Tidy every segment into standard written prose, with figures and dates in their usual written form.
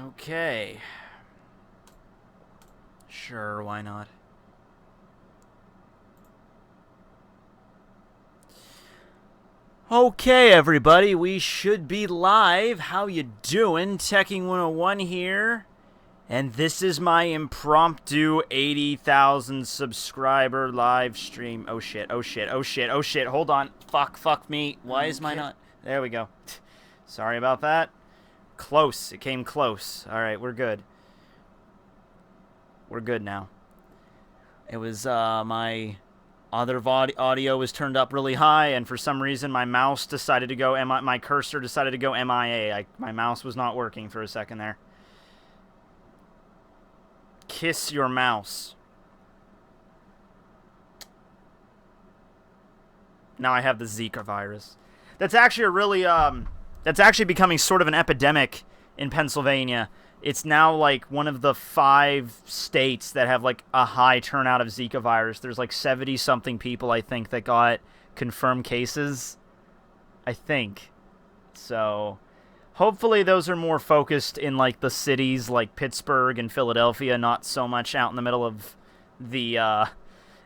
Okay. Sure, why not? Okay, everybody, we should be live. How you doing? Tekking101 here. And this is my impromptu 80,000 subscriber live stream. Oh shit, oh shit, oh shit, oh shit. Hold on. Fuck me. Why is mine not? There we go. Sorry about that. Close. It came close. Alright, we're good. We're good now. It was, my other audio was turned up really high, and for some reason my mouse decided to go, my cursor decided to go MIA. My mouse was not working for a second there. Kiss your mouse. Now I have the Zika virus. That's actually a really, that's actually becoming sort of an epidemic in Pennsylvania. It's now like one of the 5 states that have like a high turnout of Zika virus. There's like 70-something people, I think, that got confirmed cases. I think. So hopefully those are more focused in like the cities like Pittsburgh and Philadelphia, not so much out in the middle of the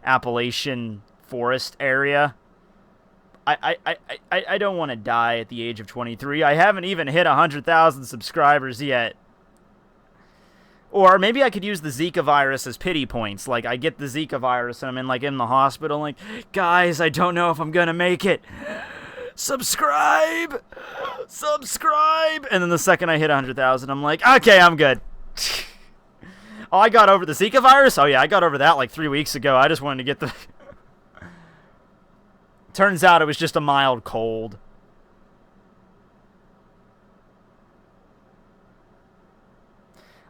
Appalachian forest area. I don't want to die at the age of 23. I haven't even hit 100,000 subscribers yet. Or maybe I could use the Zika virus as pity points. Like, I get the Zika virus and I'm in the hospital, like, guys, I don't know if I'm gonna make it. Subscribe! Subscribe! And then the second I hit 100,000, I'm like, okay, I'm good. Oh, I got over the Zika virus? Oh yeah, I got over that like 3 weeks ago. I just wanted to get the... Turns out it was just a mild cold.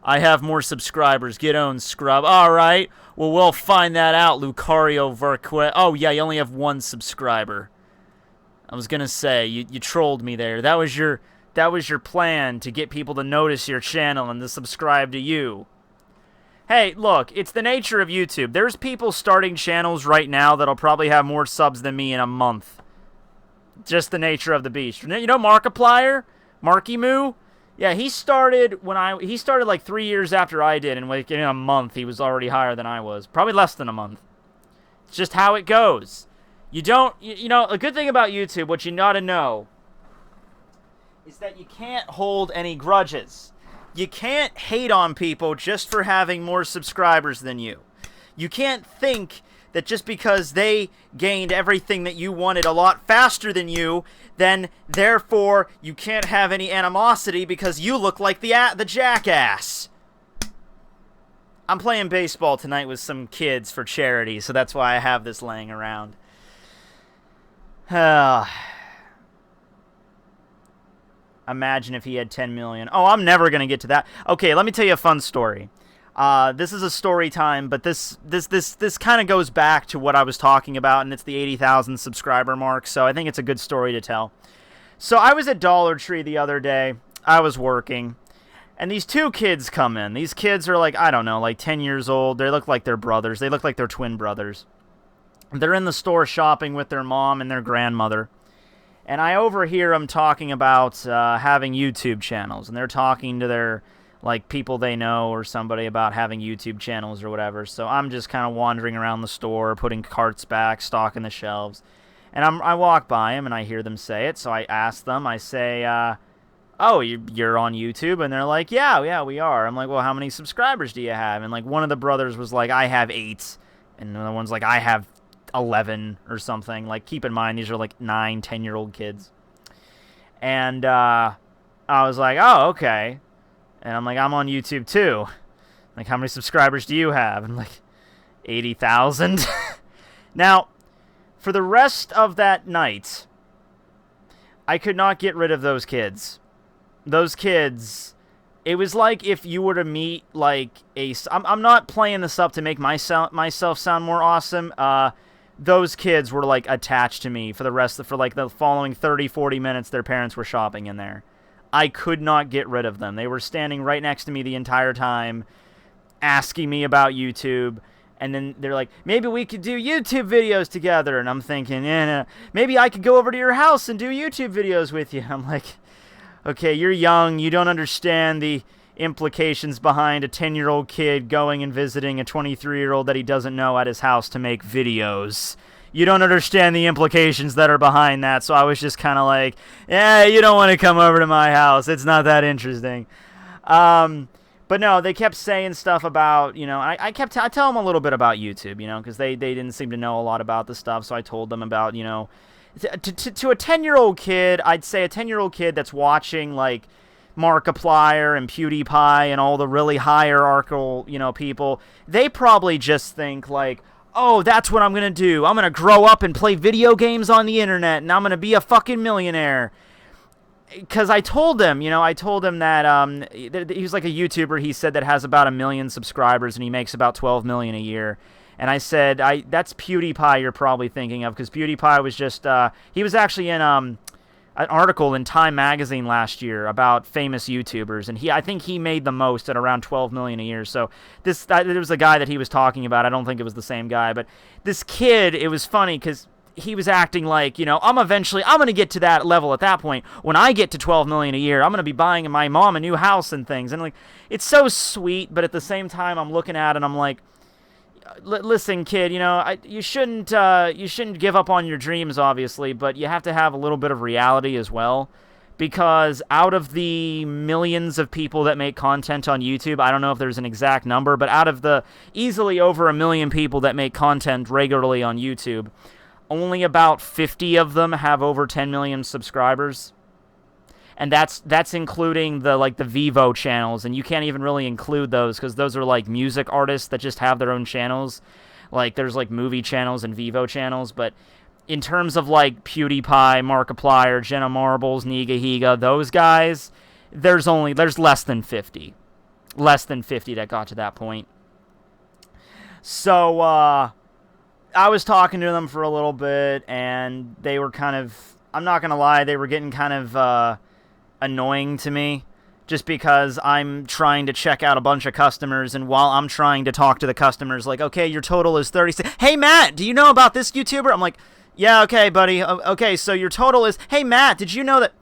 I have more subscribers. Get on, scrub. Alright. Well, we'll find that out, Lucario Verque. Oh, yeah, you only have 1 subscriber. I was gonna say, you trolled me there. That was your plan, to get people to notice your channel and to subscribe to you. Hey, look, it's the nature of YouTube. There's people starting channels right now that'll probably have more subs than me in a month. Just the nature of the beast. You know Markiplier? Marky Moo? Yeah, he started like 3 years after I did, and like in a month he was already higher than I was. Probably less than a month. It's just how it goes. You know, a good thing about YouTube, what you gotta know, is that you can't hold any grudges. You can't hate on people just for having more subscribers than you. You can't think that just because they gained everything that you wanted a lot faster than you, then therefore you can't have any animosity because you look like the jackass. I'm playing baseball tonight with some kids for charity, so that's why I have this laying around. Imagine if he had 10 million. Oh, I'm never going to get to that. Okay, let me tell you a fun story. This is a story time, but this kind of goes back to what I was talking about, and it's the 80,000 subscriber mark, so I think it's a good story to tell. So I was at Dollar Tree the other day. I was working, and these 2 kids come in. These kids are like, I don't know, like 10 years old. They look like they're brothers. They look like they're twin brothers. They're in the store shopping with their mom and their grandmother. And I overhear them talking about having YouTube channels, and they're talking to their like people they know or somebody about having YouTube channels or whatever. So I'm just kind of wandering around the store, putting carts back, stocking the shelves, and I walk by them and I hear them say it. So I ask them. I say, "Oh, you're on YouTube?" And they're like, "Yeah, we are." I'm like, "Well, how many subscribers do you have?" And like one of the brothers was like, "I have 8," and the other one's like, "I have 11 or something." Like, keep in mind, these are like 9, 10-year-old kids. And I was like, oh, okay. And I'm like, I'm on YouTube too. Like, how many subscribers do you have? And like, 80,000. Now, for the rest of that night, I could not get rid of those kids. Those kids, it was like if you were to meet like I'm not playing this up to make myself sound more awesome. Those kids were like attached to me for like the following 30-40 minutes. Their parents were shopping in there. I could not get rid of them. They were standing right next to me the entire time, asking me about YouTube. And then they're like, maybe we could do YouTube videos together. And I'm thinking, maybe I could go over to your house and do YouTube videos with you. I'm like, okay, you're young. You don't understand the implications behind a 10-year-old kid going and visiting a 23-year-old that he doesn't know at his house to make videos. You don't understand the implications that are behind that, so I was just kind of like, yeah, you don't want to come over to my house. It's not that interesting. But no, they kept saying stuff about, I tell them a little bit about YouTube, because they didn't seem to know a lot about the stuff, so I told them about, to a 10-year-old kid, I'd say a 10-year-old kid that's watching, like, Markiplier and PewDiePie and all the really hierarchical, people, they probably just think, like, oh, that's what I'm going to do. I'm going to grow up and play video games on the internet, and I'm going to be a fucking millionaire. Because I told him that he was like a YouTuber, he said, that has about 1 million subscribers, and he makes about $12 million a year. And I said, that's PewDiePie you're probably thinking of, because PewDiePie was just, he was actually in an article in Time Magazine last year about famous YouTubers, and I think he made the most at around $12 million a year. So there was a guy that he was talking about. I don't think it was the same guy, but this kid, it was funny because he was acting like, I'm going to get to that level at that point. When I get to $12 million a year, I'm going to be buying my mom a new house and things. And like, it's so sweet, but at the same time, I'm looking at it and I'm like, listen, kid, you shouldn't give up on your dreams, obviously, but you have to have a little bit of reality as well. Because out of the millions of people that make content on YouTube, I don't know if there's an exact number, but out of the easily over 1 million people that make content regularly on YouTube, only about 50 of them have over 10 million subscribers. And that's including the Vivo channels, and you can't even really include those because those are like music artists that just have their own channels. Like there's like movie channels and Vivo channels, but in terms of like PewDiePie, Markiplier, Jenna Marbles, Niga Higa, those guys, there's less than 50. Less than 50 that got to that point. So I was talking to them for a little bit, and they were kind of, I'm not going to lie, they were getting kind of annoying to me, just because I'm trying to check out a bunch of customers, and while I'm trying to talk to the customers, like, okay, your total is 36. Hey, Matt, do you know about this YouTuber? I'm like, yeah, okay, buddy. Okay, so your total is, hey, Matt, did you know that?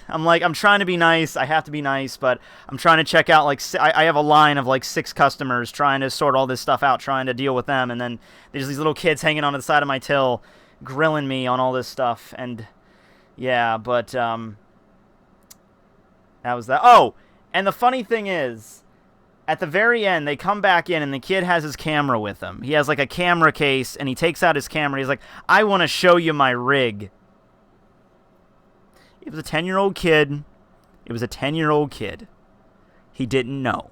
I'm like, I'm trying to be nice. I have to be nice, but I'm trying to check out, like, I have a line of, like, 6 customers trying to sort all this stuff out, trying to deal with them, and then there's these little kids hanging on the side of my till, grilling me on all this stuff, and, yeah, but, that was that. Oh, and the funny thing is, at the very end, they come back in, and the kid has his camera with him. He has, like, a camera case, and he takes out his camera, he's like, I want to show you my rig. It was a 10-year-old kid. It was a 10-year-old kid. He didn't know.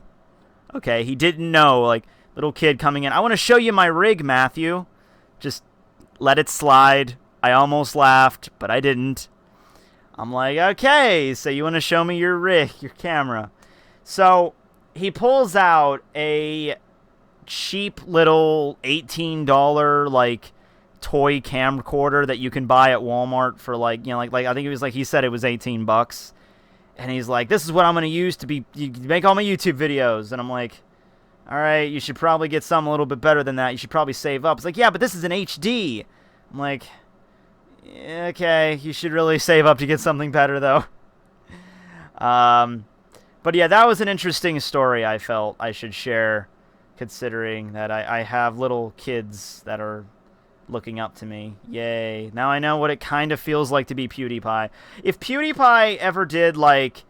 Okay, he didn't know, like, little kid coming in. I want to show you my rig, Matthew. Just let it slide. I almost laughed, but I didn't. I'm like, okay, so you want to show me your rig, your camera. So he pulls out a cheap little $18, like, toy camcorder that you can buy at Walmart for like I think it was like he said it was $18, and he's like, this is what I'm gonna use to make all my YouTube videos, and I'm like, all right, you should probably get something a little bit better than that. You should probably save up. It's like, yeah, but this is an HD. I'm like, okay, you should really save up to get something better though. But yeah, that was an interesting story I felt I should share, considering that I have little kids that are looking up to me. Yay. Now I know what it kind of feels like to be PewDiePie. If PewDiePie ever did, like,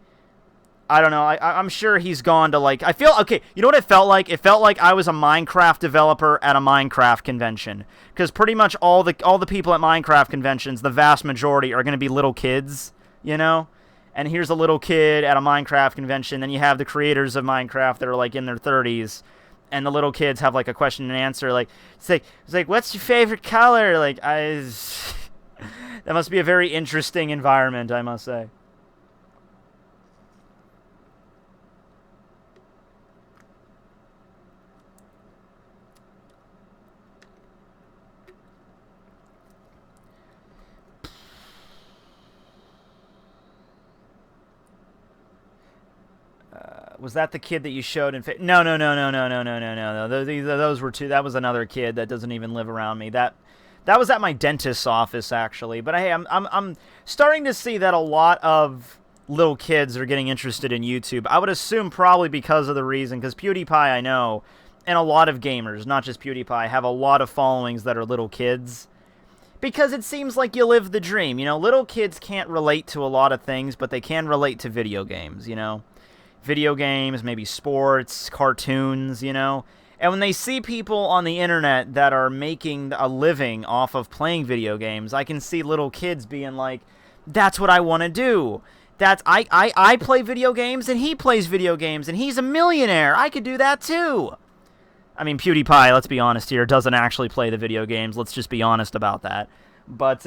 I don't know, I'm sure he's gone to, like, okay, you know what it felt like? It felt like I was a Minecraft developer at a Minecraft convention. Because pretty much all the people at Minecraft conventions, the vast majority, are going to be little kids, And here's a little kid at a Minecraft convention, then you have the creators of Minecraft that are, like, in their 30s, and the little kids have, like, a question and answer, like, it's like, what's your favorite color? Like, that must be a very interesting environment, I must say. Was that the kid that you showed in? No. Those were two. That was another kid that doesn't even live around me. That was at my dentist's office, actually. But hey, I'm starting to see that a lot of little kids are getting interested in YouTube. I would assume probably because of the reason, because PewDiePie, I know, and a lot of gamers, not just PewDiePie, have a lot of followings that are little kids. Because it seems like you live the dream, you know? Little kids can't relate to a lot of things, but they can relate to video games, you know? Video games, maybe sports, cartoons, you know? And when they see people on the internet that are making a living off of playing video games, I can see little kids being like, that's what I want to do. I play video games, and he plays video games, and he's a millionaire. I could do that too. I mean, PewDiePie, let's be honest here, doesn't actually play the video games. Let's just be honest about that. But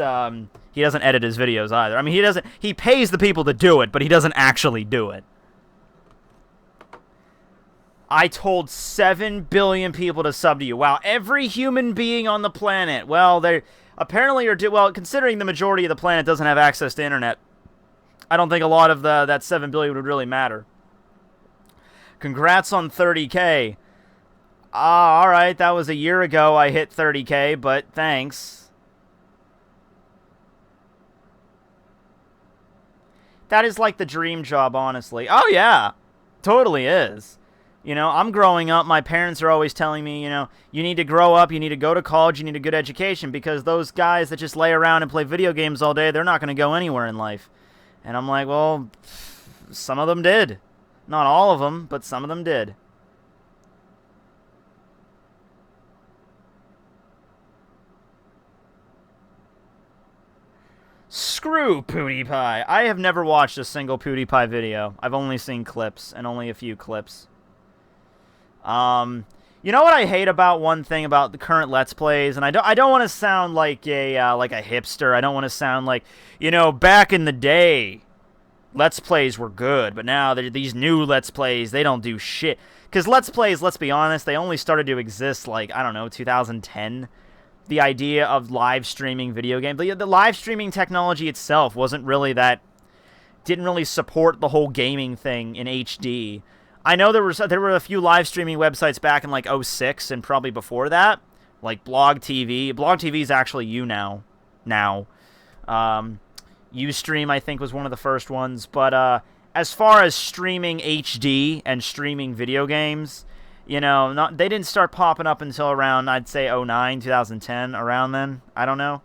he doesn't edit his videos either. I mean, he pays the people to do it, but he doesn't actually do it. I told 7 billion people to sub to you. Wow, every human being on the planet. Well, they apparently are... Well, considering the majority of the planet doesn't have access to internet, I don't think a lot of that 7 billion would really matter. Congrats on 30K. Alright, that was a year ago I hit 30K, but thanks. That is like the dream job, honestly. Oh, yeah. Totally is. You know, I'm growing up, my parents are always telling me, you know, you need to grow up, you need to go to college, you need a good education, because those guys that just lay around and play video games all day, they're not going to go anywhere in life. And I'm like, well, some of them did. Not all of them, but some of them did. Screw PewDiePie. I have never watched a single PewDiePie video. I've only seen clips, and only a few clips. You know what I hate about one thing about the current Let's Plays, and I don't want to sound like a hipster. I don't want to sound like, you know, back in the day, Let's Plays were good, but now these new Let's Plays, they don't do shit. Because Let's Plays, let's be honest, they only started to exist, like, I don't know, 2010. The idea of live streaming video games. The live streaming technology itself wasn't really that... Didn't really support the whole gaming thing in HD. I know there were a few live streaming websites back in, like, 06 and probably before that. Like Blog TV. Blog TV is actually Now. Ustream, I think, was one of the first ones. But as far as streaming HD and streaming video games... You know, they didn't start popping up until around, I'd say, 09, 2010, around then. I don't know.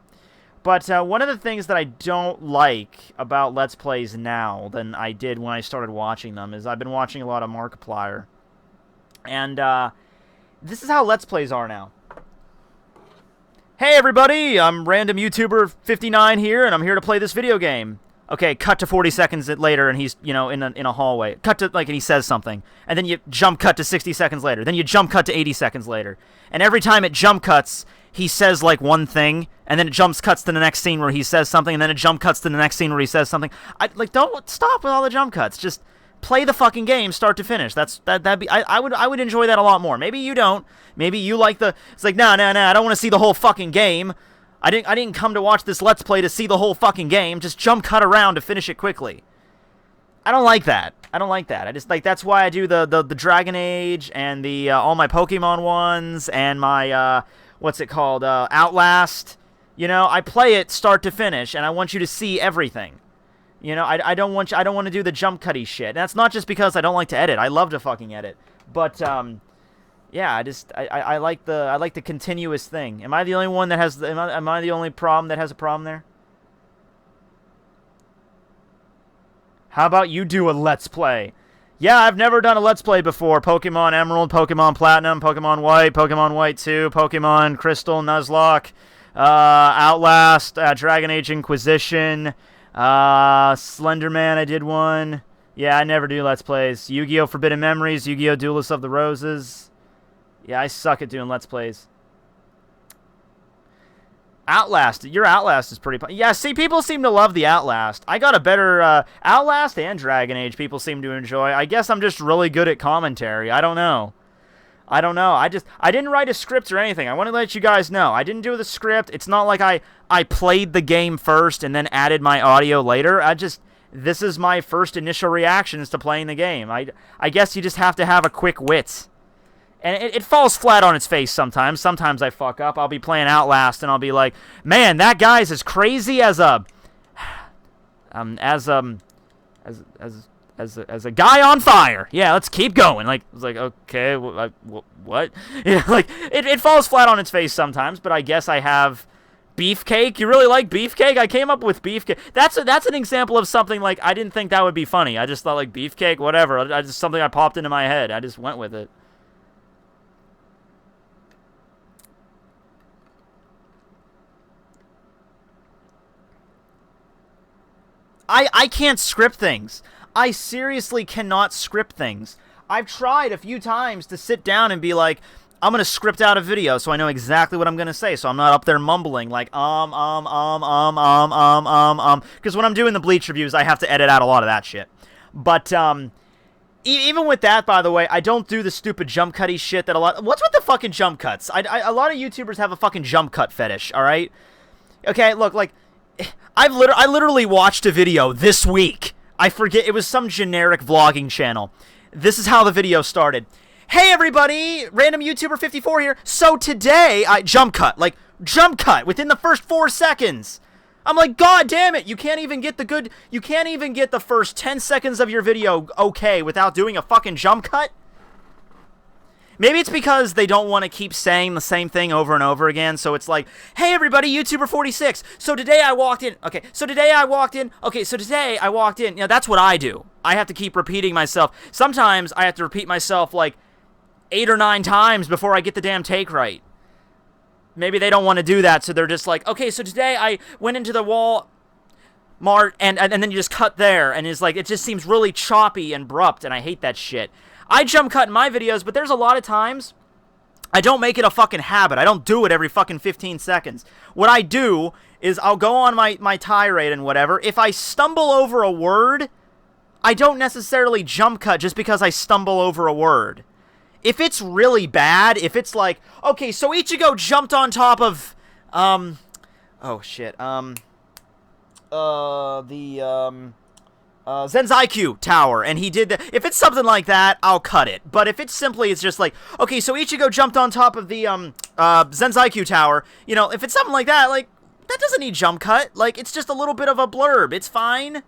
But one of the things that I don't like about Let's Plays now than I did when I started watching them is I've been watching a lot of Markiplier. And this is how Let's Plays are now. Hey, everybody! I'm random YouTuber 59 here, and I'm here to play this video game. Okay, cut to 40 seconds later, and he's, you know, in a hallway. Cut to, like, and he says something. And then you jump cut to 60 seconds later. Then you jump cut to 80 seconds later. And every time it jump cuts, he says, like, one thing. And then it jump cuts to the next scene where he says something. And then it jump cuts to the next scene where he says something. Don't stop with all the jump cuts. Just play the fucking game start to finish. I would enjoy that a lot more. Maybe you don't. Maybe you like the... It's like, no, I don't want to see the whole fucking game. I didn't come to watch this Let's Play to see the whole fucking game. Just jump cut around to finish it quickly. I don't like that. I just like that's why I do the Dragon Age and the all my Pokemon ones and my what's it called Outlast. You know, I play it start to finish, and I want you to see everything. You know, I don't want to do the jump cutty shit. And that's not just because I don't like to edit. I love to fucking edit, but yeah, I like the continuous thing. Am I the only one that has? Am I the only problem that has a problem there? How about you do a Let's Play? Yeah, I've never done a Let's Play before. Pokemon Emerald, Pokemon Platinum, Pokemon White 2, Pokemon Crystal, Nuzlocke, Outlast, Dragon Age Inquisition, Slenderman, I did one. Yeah, I never do Let's Plays. Yu-Gi-Oh! Forbidden Memories, Yu-Gi-Oh! Duelist of the Roses. Yeah, I suck at doing Let's Plays. Outlast. Your Outlast is pretty... Yeah, see, people seem to love the Outlast. I got a better... Outlast and Dragon Age people seem to enjoy. I guess I'm just really good at commentary. I don't know. I didn't write a script or anything. I want to let you guys know. I didn't do the script. It's not like I played the game first and then added my audio later. This is my first initial reactions to playing the game. I guess you just have to have a quick wit. And it falls flat on its face sometimes. Sometimes I fuck up. I'll be playing Outlast, and I'll be like, man, that guy's as crazy as a... as a guy on fire. Yeah, let's keep going. Like, it's like, okay, what? Yeah, like, it falls flat on its face sometimes, but I guess I have beefcake. You really like beefcake? I came up with beefcake. That's an example of something, like, I didn't think that would be funny. I just thought, like, beefcake, whatever. Just something I popped into my head. I just went with it. I can't script things. I seriously cannot script things. I've tried a few times to sit down and be like, I'm going to script out a video so I know exactly what I'm going to say, so I'm not up there mumbling like, because when I'm doing the Bleach reviews, I have to edit out a lot of that shit. But, even with that, by the way, I don't do the stupid jump cutty shit that what's with the fucking jump cuts? A lot of YouTubers have a fucking jump cut fetish, alright? Okay, look, like, I literally watched a video this week. I forget, it was some generic vlogging channel. This is how the video started. Hey everybody, random YouTuber 54 here. So today, jump cut within the first 4 seconds. I'm like, God damn it, you can't even get the first 10 seconds of your video okay without doing a fucking jump cut? Maybe it's because they don't want to keep saying the same thing over and over again, so it's like, hey everybody, YouTuber 46, so today I walked in, okay, so today I walked in, you know, that's what I do. I have to keep repeating myself. Sometimes I have to repeat myself like 8 or 9 times before I get the damn take right. Maybe they don't want to do that, so they're just like, okay, so today I went into the Walmart, and then you just cut there, and it's like, it just seems really choppy and abrupt, and I hate that shit. I jump cut in my videos, but there's a lot of times I don't make it a fucking habit. I don't do it every fucking 15 seconds. What I do is I'll go on my tirade and whatever. If I stumble over a word, I don't necessarily jump cut just because I stumble over a word. If it's really bad, if it's like, okay, so Ichigo jumped on top of, Zenzaiku Tower, and he did that. If it's something like that, I'll cut it. But if it's just like, okay, so Ichigo jumped on top of the, Zenzaiku Tower, you know, if it's something like that doesn't need jump cut. Like, it's just a little bit of a blurb. It's fine.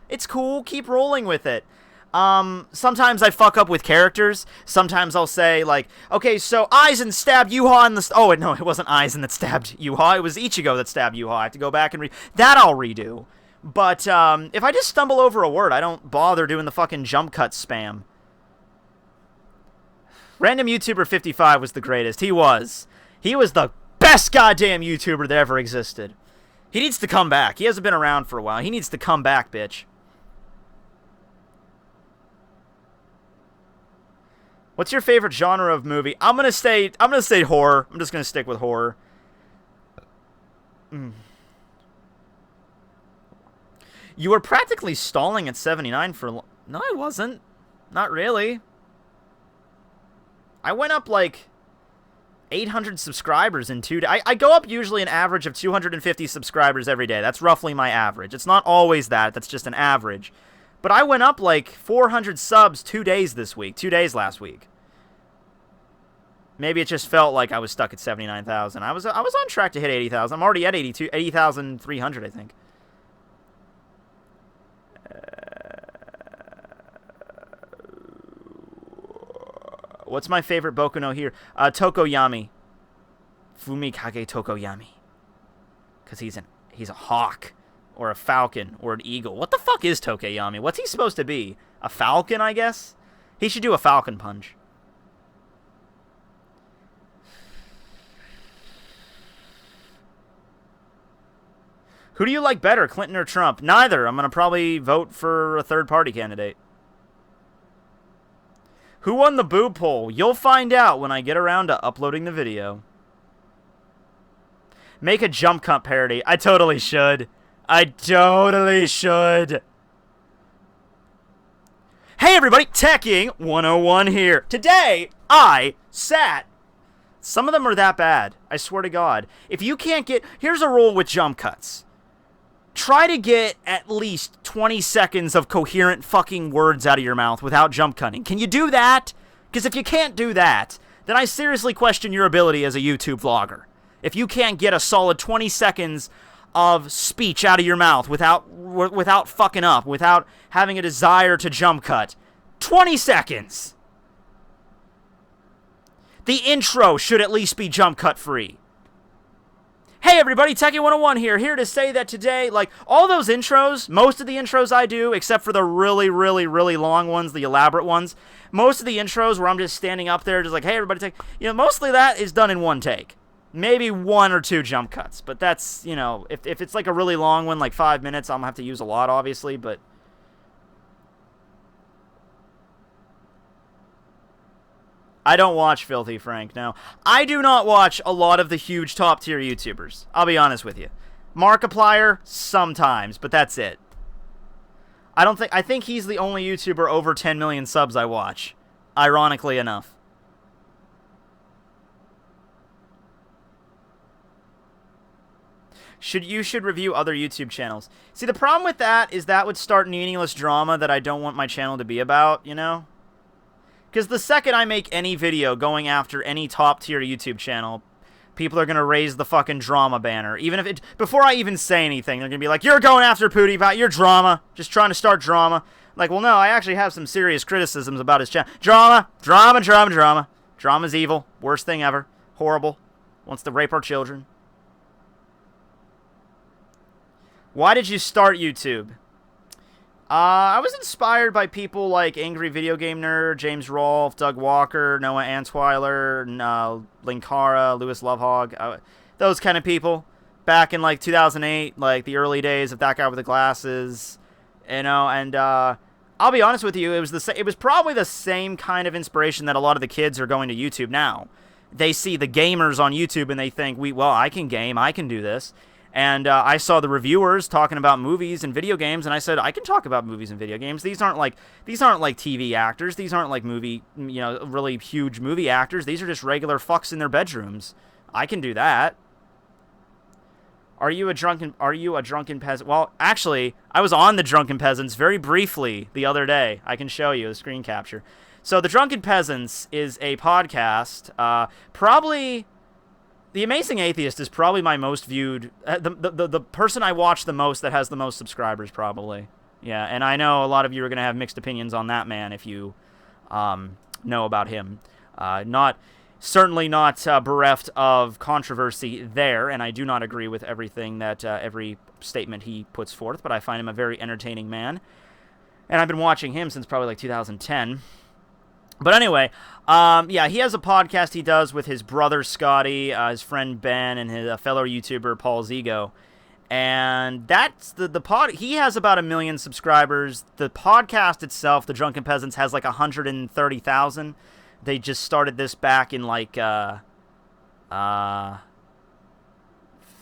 It's cool. Keep rolling with it. Sometimes I fuck up with characters. Sometimes I'll say, like, okay, so Aizen stabbed Yuha in the... Oh, no, it wasn't Aizen that stabbed Yuha. It was Ichigo that stabbed Yuha. I have to go back and that I'll redo. But, if I just stumble over a word, I don't bother doing the fucking jump cut spam. Random YouTuber 55 was the greatest. He was. He was the best goddamn YouTuber that ever existed. He needs to come back. He hasn't been around for a while. He needs to come back, bitch. What's your favorite genre of movie? I'm gonna say horror. I'm just gonna stick with horror. You were practically stalling at 79 for... No, I wasn't. Not really. I went up, like, 800 subscribers in 2 days. I go up usually an average of 250 subscribers every day. That's roughly my average. It's not always that. That's just an average. But I went up, like, 400 subs 2 days this week. 2 days last week. Maybe it just felt like I was stuck at 79,000. I was on track to hit 80,000. I'm already at 80,300, I think. What's my favorite Boku no Hero? Tokoyami. Fumikage Tokoyami. Because he's a hawk. Or a falcon. Or an eagle. What the fuck is Tokoyami? What's he supposed to be? A falcon, I guess? He should do a falcon punch. Who do you like better, Clinton or Trump? Neither. I'm going to probably vote for a third-party candidate. Who won the boob poll? You'll find out when I get around to uploading the video. Make a jump cut parody. I totally should. I totally should. Hey everybody, Tekking101 here. Today, I sat... Some of them are that bad. I swear to God. If you can't get... Here's a rule with jump cuts. Try to get at least 20 seconds of coherent fucking words out of your mouth without jump cutting. Can you do that? Because if you can't do that, then I seriously question your ability as a YouTube vlogger. If you can't get a solid 20 seconds of speech out of your mouth without fucking up, without having a desire to jump cut. 20 seconds. The intro should at least be jump cut free. Hey everybody, Tekking101 here to say that today, like, all those intros, most of the intros I do, except for the really, really, really long ones, the elaborate ones, most of the intros where I'm just standing up there, just like, hey everybody, mostly that is done in one take. Maybe 1 or 2 jump cuts, but that's, if it's like a really long one, like 5 minutes, I'm gonna have to use a lot, obviously, but... I don't watch Filthy Frank, no. I do not watch a lot of the huge top-tier YouTubers. I'll be honest with you. Markiplier, sometimes, but that's it. I think he's the only YouTuber over 10 million subs I watch. Ironically enough. You should review other YouTube channels. See, the problem with that is that would start meaningless drama that I don't want my channel to be about, Because the second I make any video going after any top-tier YouTube channel, people are going to raise the fucking drama banner. Before I even say anything, they're going to be like, you're going after PewDiePie, you're drama, just trying to start drama. Like, well, no, I actually have some serious criticisms about his channel. Drama, drama, drama, drama. Drama's evil, worst thing ever, horrible, wants to rape our children. Why did you start YouTube? I was inspired by people like Angry Video Game Nerd, James Rolfe, Doug Walker, Noah Antwiler, Linkara, Lewis Lovehog, those kind of people. Back in like 2008, like the early days of That Guy with the Glasses, and I'll be honest with you, it was probably the same kind of inspiration that a lot of the kids are going to YouTube now. They see the gamers on YouTube and they think, well, I can game, I can do this. And I saw the reviewers talking about movies and video games, and I said, I can talk about movies and video games. These aren't like TV actors. These aren't like really huge movie actors. These are just regular fucks in their bedrooms. I can do that. Are you a drunken peasant? Well, actually, I was on the Drunken Peasants very briefly the other day. I can show you the screen capture. So the Drunken Peasants is a podcast, probably... The Amazing Atheist is probably my most viewed, the person I watch the most that has the most subscribers, probably. Yeah, and I know a lot of you are going to have mixed opinions on that man if you know about him. Certainly not bereft of controversy there, and I do not agree with everything that every statement he puts forth, but I find him a very entertaining man. And I've been watching him since probably like 2010. But anyway, yeah, he has a podcast he does with his brother Scotty, his friend Ben, and his fellow YouTuber Paul Zigo. And that's the pod. He has about 1 million subscribers. The podcast itself, The Drunken Peasants, has like 130,000. They just started this back in like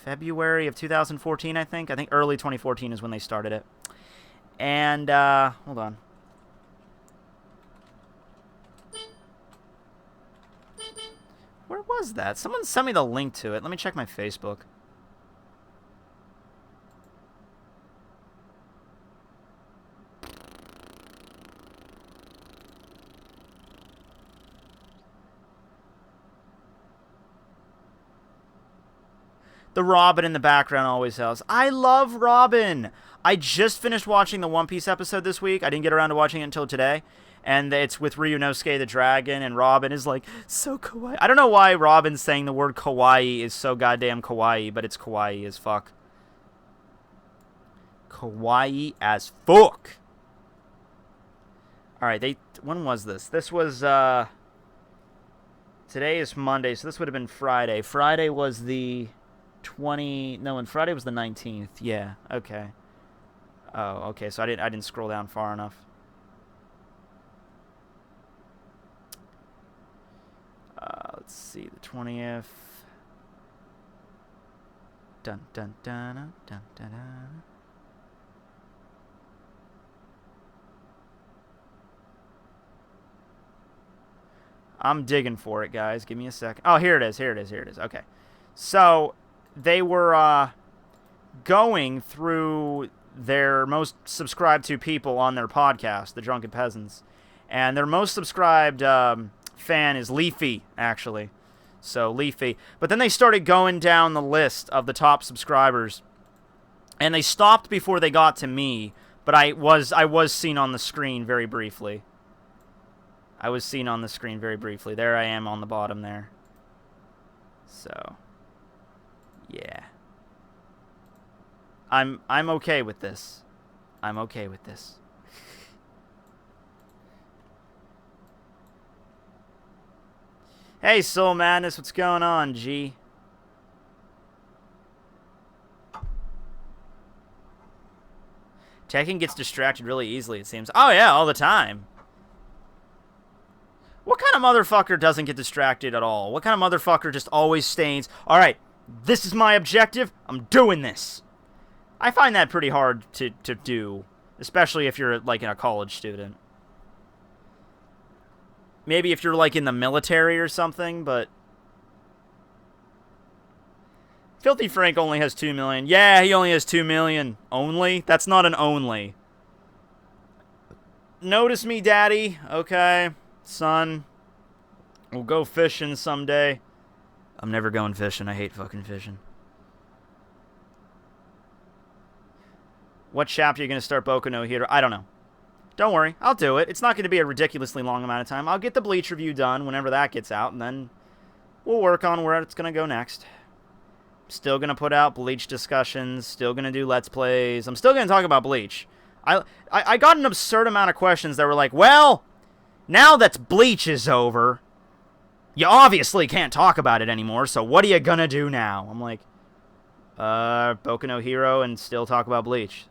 February of 2014, I think. I think early 2014 is when they started it. And hold on. Where was that? Someone sent me the link to it. Let me check my Facebook. The Robin in the background always helps. I love Robin. I just finished watching the One Piece episode this week. I didn't get around to watching it until today. And it's with Ryunosuke the Dragon, and Robin is like, so kawaii. I don't know why Robin saying the word kawaii is so goddamn kawaii, but it's kawaii as fuck. Kawaii as fuck. Alright, when was this? This was, today is Monday, so this would have been Friday. Friday was the and Friday was the 19th. Yeah, okay. Oh, okay, so I didn't scroll down far enough. Let's see, the 20th. Dun dun dun dun dun dun. Dun. I'm digging for it, guys. Give me a second. Oh, here it is. Okay. So, they were going through their most subscribed to people on their podcast, The Drunken Peasants. And their most subscribed fan is Leafy, actually. So, Leafy. But then they started going down the list of the top subscribers. And they stopped before they got to me, but I was seen on the screen very briefly. I was seen on the screen very briefly. There I am on the bottom there. So, yeah. I'm okay with this. I'm okay with this. Hey, Soul Madness, what's going on, G? Tekking gets distracted really easily, it seems. Oh, yeah, all the time. What kind of motherfucker doesn't get distracted at all? What kind of motherfucker just always stays, all right, this is my objective, I'm doing this. I find that pretty hard to do, especially if you're, like, a college student. Maybe if you're, like, in the military or something, but... Filthy Frank only has 2 million. Yeah, he only has 2 million. Only? That's not an only. Notice me, daddy. Okay, son. We'll go fishing someday. I'm never going fishing. I hate fucking fishing. What chapter are you going to start Boku no Hero? I don't know. Don't worry. I'll do it. It's not going to be a ridiculously long amount of time. I'll get the Bleach review done whenever that gets out, and then we'll work on where it's going to go next. Still going to put out Bleach discussions. Still going to do Let's Plays. I'm still going to talk about Bleach. I got an absurd amount of questions that were like, well, now that Bleach is over, you obviously can't talk about it anymore, so what are you going to do now? I'm like, Boku no Hero and still talk about Bleach.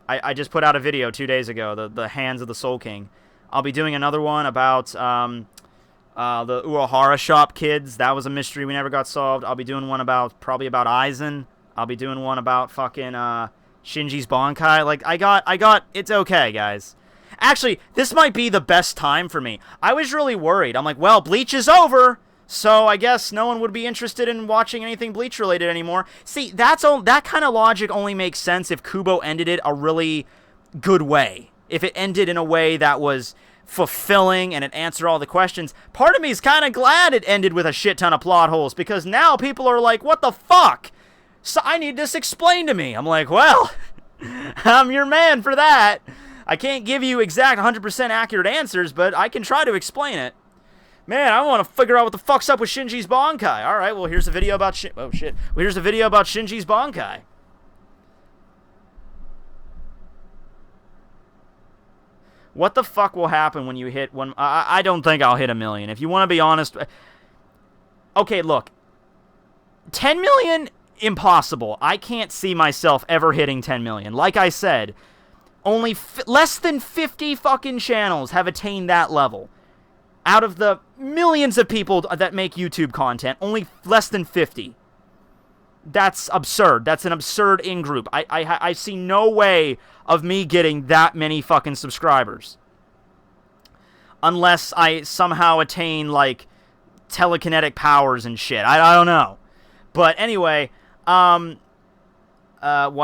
I just put out a video 2 days ago, the Hands of the Soul King. I'll be doing another one about the Uehara shop kids. That was a mystery we never got solved. I'll be doing one probably about Aizen. I'll be doing one about fucking Shinji's Bankai. Like, I got, it's okay, guys. Actually, this might be the best time for me. I was really worried. I'm like, well, Bleach is over, so I guess no one would be interested in watching anything Bleach-related anymore. See, that kind of logic only makes sense if Kubo ended it a really good way. If it ended in a way that was fulfilling and it answered all the questions. Part of me is kind of glad it ended with a shit ton of plot holes, because now people are like, what the fuck? So I need this explained to me. I'm like, well, I'm your man for that. I can't give you exact 100% accurate answers, but I can try to explain it. Man, I want to figure out what the fuck's up with Shinji's Bankai. All right, well, here's a video about oh shit. Well, here's a video about Shinji's Bankai. What the fuck will happen when you hit one? I don't think I'll hit 1 million. If you want to be honest, okay, look, 10 million, impossible. I can't see myself ever hitting 10 million. Like I said, only less than 50 fucking channels have attained that level. Out of the millions of people that make YouTube content, only less than 50. That's absurd. That's an absurd in-group. I see no way of me getting that many fucking subscribers. Unless I somehow attain, like, telekinetic powers and shit. I don't know. But anyway, why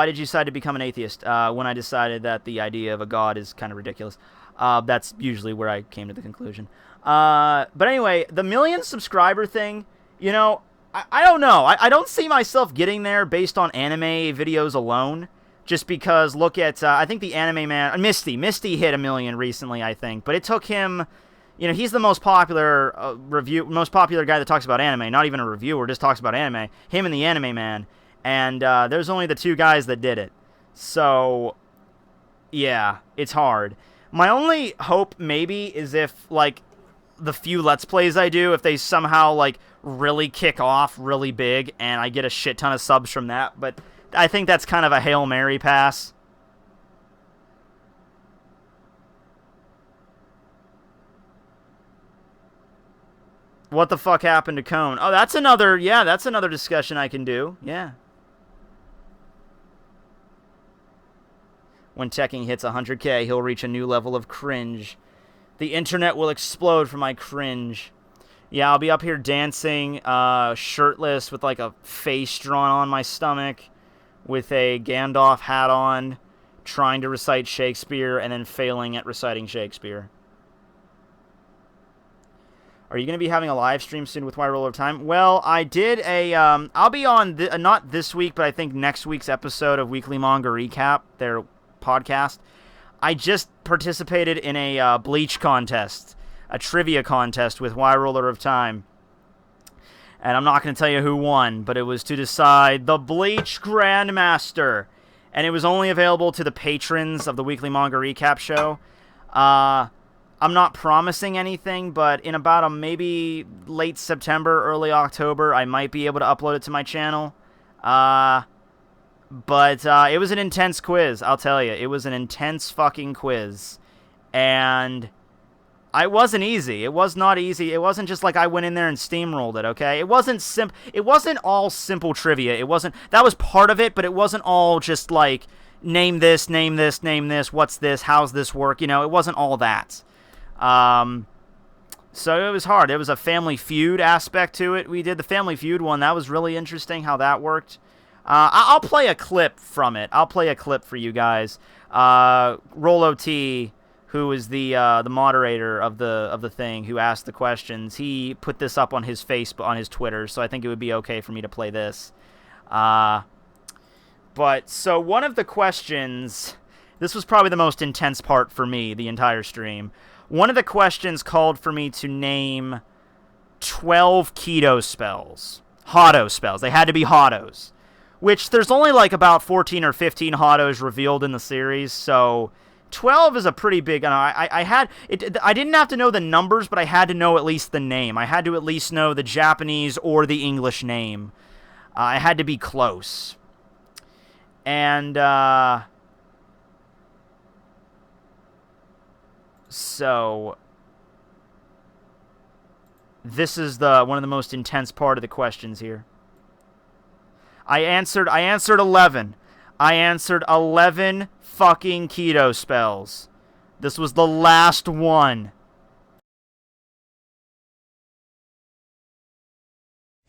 did you decide to become an atheist? When I decided that the idea of a god is kind of ridiculous. That's usually where I came to the conclusion. But anyway, the 1 million subscriber thing, you know, I don't know. I don't see myself getting there based on anime videos alone. Just because, look at, I think the anime man, Misty hit 1 million recently, I think. But it took him, you know, he's the most popular most popular guy that talks about anime. Not even a reviewer, just talks about anime. Him and the anime man. And there's only the 2 guys that did it. So, yeah, it's hard. My only hope, maybe, is if, like, the few Let's Plays I do, if they somehow, like, really kick off really big and I get a shit ton of subs from that. But I think that's kind of a Hail Mary pass. What the fuck happened to Cone? Oh, that's another discussion I can do. Yeah. When Tekking hits 100K, he'll reach a new level of cringe. The internet will explode from my cringe. Yeah, I'll be up here dancing, shirtless, with like a face drawn on my stomach, with a Gandalf hat on, trying to recite Shakespeare, and then failing at reciting Shakespeare. Are you going to be having a live stream soon with Why Roll Over Time? Well, I did a, I'll be on, not this week, but I think next week's episode of Weekly Manga Recap, their podcast. I just participated in a Bleach contest, a trivia contest with Why Roller of Time. And I'm not going to tell you who won, but it was to decide the Bleach Grandmaster. And it was only available to the patrons of the Weekly Manga Recap show. I'm not promising anything, but in about maybe late September, early October, I might be able to upload it to my channel. But it was an intense quiz, I'll tell you. It was an intense fucking quiz. And it wasn't easy. It was not easy. It wasn't just like I went in there and steamrolled it, okay? It wasn't all simple trivia. That was part of it, but it wasn't all just like, name this, what's this, how's this work? It wasn't all that. So it was hard. There was a Family Feud aspect to it. We did the Family Feud one. That was really interesting how that worked. I'll play a clip from it. I'll play a clip for you guys. Rolo T, who is the moderator of the thing, who asked the questions, he put this up on his Facebook, on his Twitter, so I think it would be okay for me to play this. But so one of the questions, this was probably the most intense part for me, the entire stream. One of the questions called for me to name 12 keto spells. Hotto spells. They had to be Hottos. Which, there's only like about 14 or 15 Hottos revealed in the series, so 12 is a pretty big... I didn't have to know the numbers, but I had to know at least the name. I had to at least know the Japanese or the English name. I had to be close. And, so this is one of the most intense part of the questions here. I answered 11. I answered 11 fucking keto spells. This was the last one.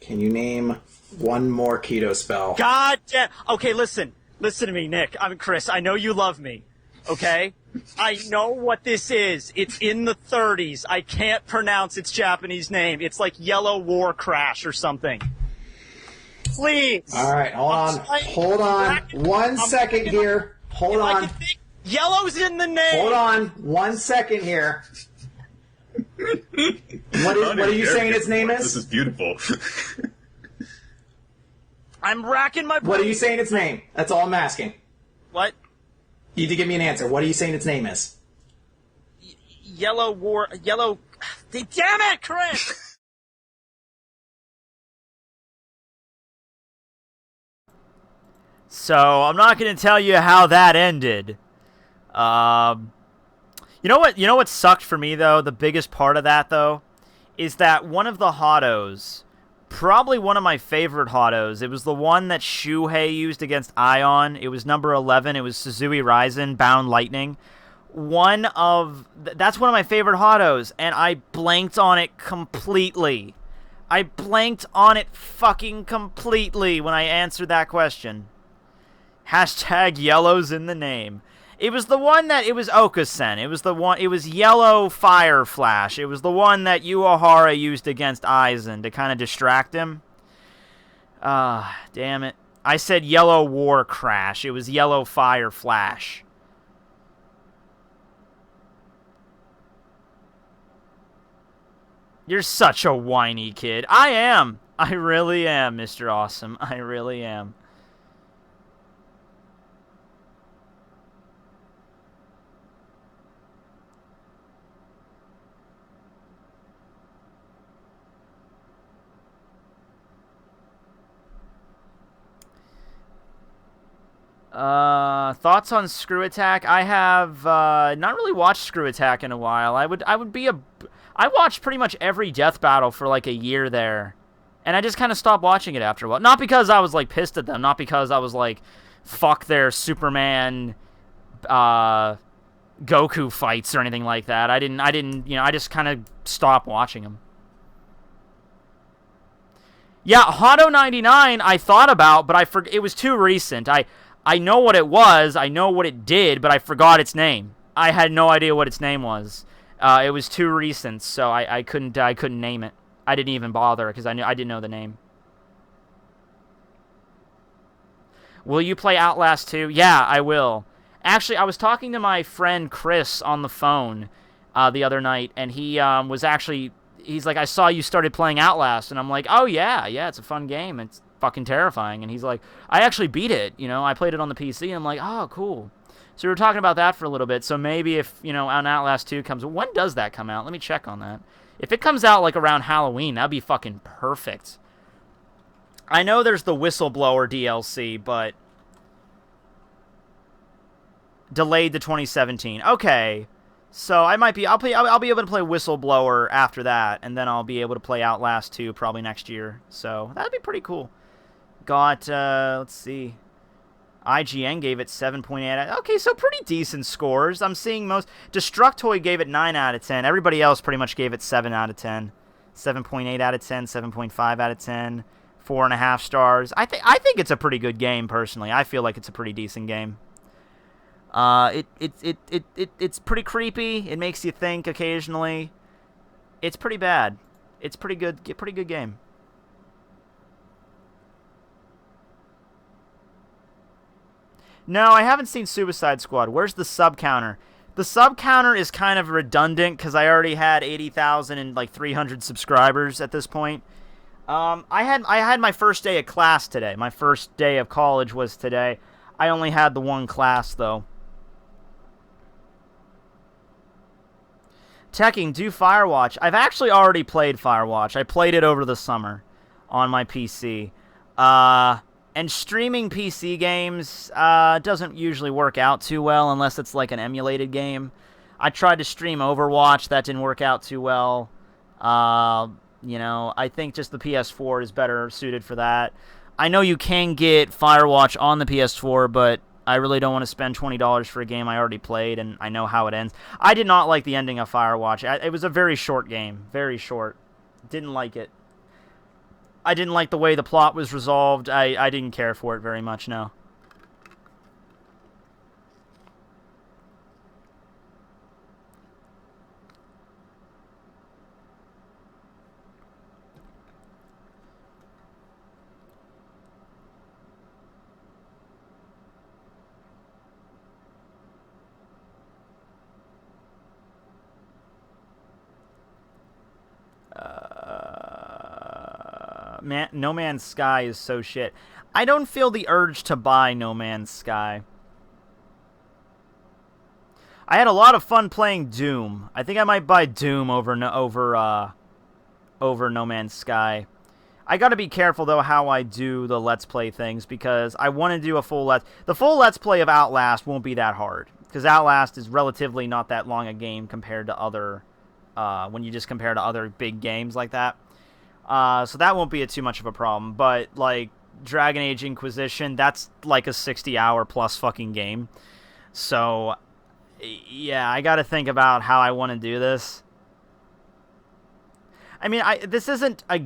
Can you name one more keto spell? God damn. Okay, listen to me, Nick. I'm Chris. I know you love me. Okay? I know what this is. It's in the 30s. I can't pronounce its Japanese name. It's like Yellow War Crash or something. Please. All right, hold on. 1 second here. Hold on. Yellow's in the name. Hold on. 1 second here. What are you saying its name is? This is beautiful. I'm racking my brain. What are you saying its name? That's all I'm asking. What? You need to give me an answer. What are you saying its name is? Yellow. Damn it, Chris! So, I'm not going to tell you how that ended. You know what sucked for me, though? The biggest part of that, though, is that one of the Hottos, probably one of my favorite Hottos, it was the one that Shuhei used against Ion. It was number 11. It was Suzui Ryzen, Bound Lightning. That's one of my favorite Hottos, and I blanked on it completely. I blanked on it fucking completely when I answered that question. Hashtag yellow's in the name. It was the one that, it was Okusen. It was Yellow Fire Flash. It was the one that Uehara used against Aizen to kind of distract him. Damn it. I said Yellow War Crash. It was Yellow Fire Flash. You're such a whiny kid. I am. I really am, Mr. Awesome. I really am. Thoughts on Screw Attack? I have not really watched Screw Attack in a while. I watched pretty much every death battle for like a year there, and I just kind of stopped watching it after a while. Not because I was like pissed at them, not because I was like, fuck their Superman, Goku fights or anything like that. I didn't, you know, I just kind of stopped watching them. Yeah, Hotto 99 I thought about, but it was too recent. I know what it was, I know what it did, but I forgot its name. I had no idea what its name was. It was too recent, so I couldn't name it. I didn't even bother because I didn't know the name. Will you play Outlast 2? Yeah, I will. Actually, I was talking to my friend Chris on the phone the other night, and he was actually... He's like, I saw you started playing Outlast, and I'm like, oh, yeah, it's a fun game. It's fucking terrifying. And he's like, I actually beat it, I played it on the PC, and I'm like, oh, cool. So we were talking about that for a little bit, so maybe if, an Outlast 2 comes... When does that come out? Let me check on that. If it comes out, like, around Halloween, that'd be fucking perfect. I know there's the Whistleblower DLC, but... Delayed to 2017. Okay. So I'll be able to play Whistleblower after that, and then I'll be able to play Outlast 2 probably next year. So that'd be pretty cool. Got let's see. IGN gave it 7.8. Okay, so pretty decent scores. I'm seeing most Destructoid gave it 9 out of 10. Everybody else pretty much gave it 7 out of 10. 7.8 out of 10, 7.5 out of 10, 4.5 stars. I think it's a pretty good game personally. I feel like it's a pretty decent game. It's pretty creepy. It makes you think occasionally. It's pretty bad. It's pretty good game. No, I haven't seen Suicide Squad. Where's the sub counter? The sub counter is kind of redundant because I already had 80,000 and like 300 subscribers at this point. I had my first day of class today. My first day of college was today. I only had the one class though. Tekking, do Firewatch. I've actually already played Firewatch. I played it over the summer on my PC. And streaming PC games doesn't usually work out too well unless it's like an emulated game. I tried to stream Overwatch. That didn't work out too well. I think just the PS4 is better suited for that. I know you can get Firewatch on the PS4, but I really don't want to spend $20 for a game I already played, and I know how it ends. I did not like the ending of Firewatch. It was a very short game. Very short. Didn't like it. I didn't like the way the plot was resolved. I didn't care for it very much, no. No Man's Sky is so shit. I don't feel the urge to buy No Man's Sky. I had a lot of fun playing Doom. I think I might buy Doom over No Man's Sky. I gotta be careful though how I do the Let's Play things because I want to do a full The full Let's Play of Outlast won't be that hard because Outlast is relatively not that long a game compared to other when you just compare to other big games like that. So that won't be too much of a problem. But, like, Dragon Age Inquisition, that's like a 60-hour plus fucking game. So, yeah, I gotta think about how I want to do this. I mean, this isn't a...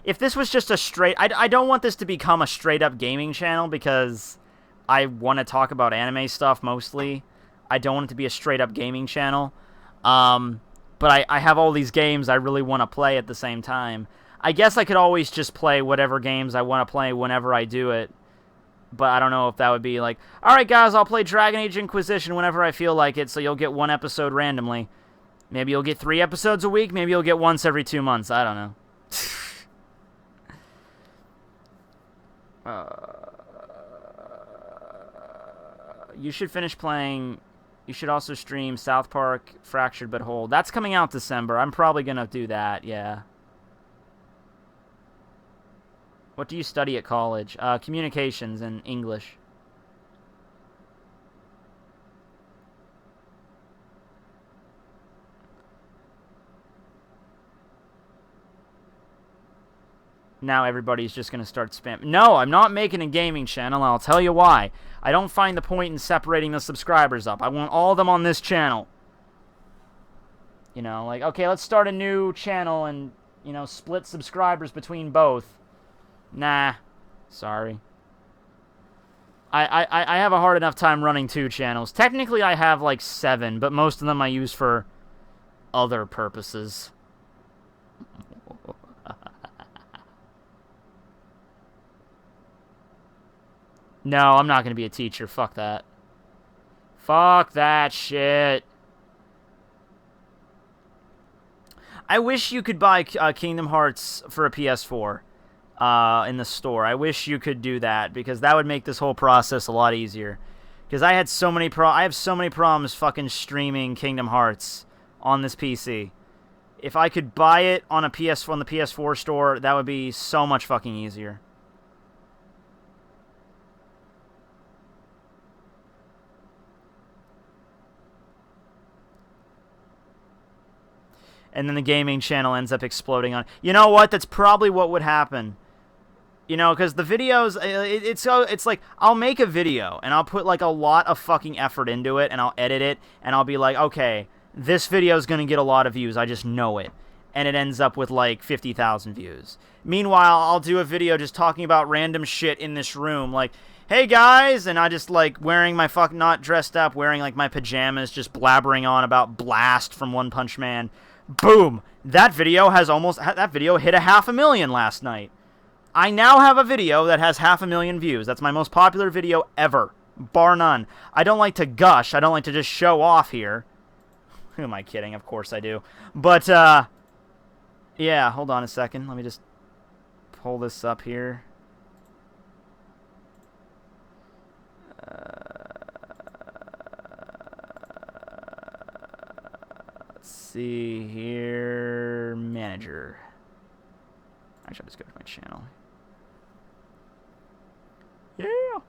If this was just a straight... I don't want this to become a straight-up gaming channel because I want to talk about anime stuff mostly. I don't want it to be a straight-up gaming channel. But I have all these games I really want to play at the same time. I guess I could always just play whatever games I want to play whenever I do it. But I don't know if that would be like, alright guys, I'll play Dragon Age Inquisition whenever I feel like it, so you'll get one episode randomly. Maybe you'll get 3 episodes a week, maybe you'll get once every 2 months, I don't know. You should finish playing... You should also stream South Park Fractured But Whole. That's coming out December. I'm probably going to do that, yeah. What do you study at college? Communications and English. Now everybody's just going to start spamming. No, I'm not making a gaming channel. I'll tell you why. I don't find the point in separating the subscribers up. I want all of them on this channel. You know, like, okay, let's start a new channel and, you know, split subscribers between both. Nah. Sorry. I have a hard enough time running 2 channels. Technically, I have, like, 7, but most of them I use for other purposes. No, I'm not going to be a teacher. Fuck that. Fuck that shit. I wish you could buy Kingdom Hearts for a PS4 in the store. I wish you could do that, because that would make this whole process a lot easier. Because I have so many problems fucking streaming Kingdom Hearts on this PC. If I could buy it on the PS4 store, that would be so much fucking easier. And then the gaming channel ends up exploding on... You know what? That's probably what would happen. You know, because the videos... It's like, I'll make a video, and I'll put, like, a lot of fucking effort into it, and I'll edit it, and I'll be like, okay, this video is going to get a lot of views. I just know it. And it ends up with, like, 50,000 views. Meanwhile, I'll do a video just talking about random shit in this room, like... Hey guys, and I just like wearing my not dressed up, wearing like my pajamas, just blabbering on about Blast from One Punch Man. Boom! That video hit 500,000 last night. I now have a video that has 500,000 views. That's my most popular video ever, bar none. I don't like to gush. I don't like to just show off here. Who am I kidding? Of course I do. But yeah. Hold on a second. Let me just pull this up here. Let's see here. Manager. Actually, I'll just go to my channel. Yeah.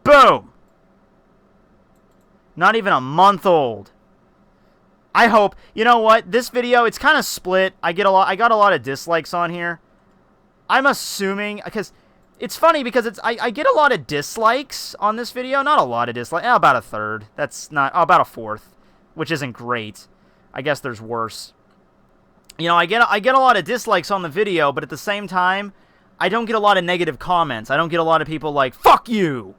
Boom. Not even a month old. I hope. You know what? This video, it's kind of split. I got a lot of dislikes on here. I'm assuming, because it's funny because I get a lot of dislikes on this video. Not a lot of dislikes. About a third. That's not... about a fourth, which isn't great. I guess there's worse. You know, I get a lot of dislikes on the video, but at the same time, I don't get a lot of negative comments. I don't get a lot of people like, fuck you!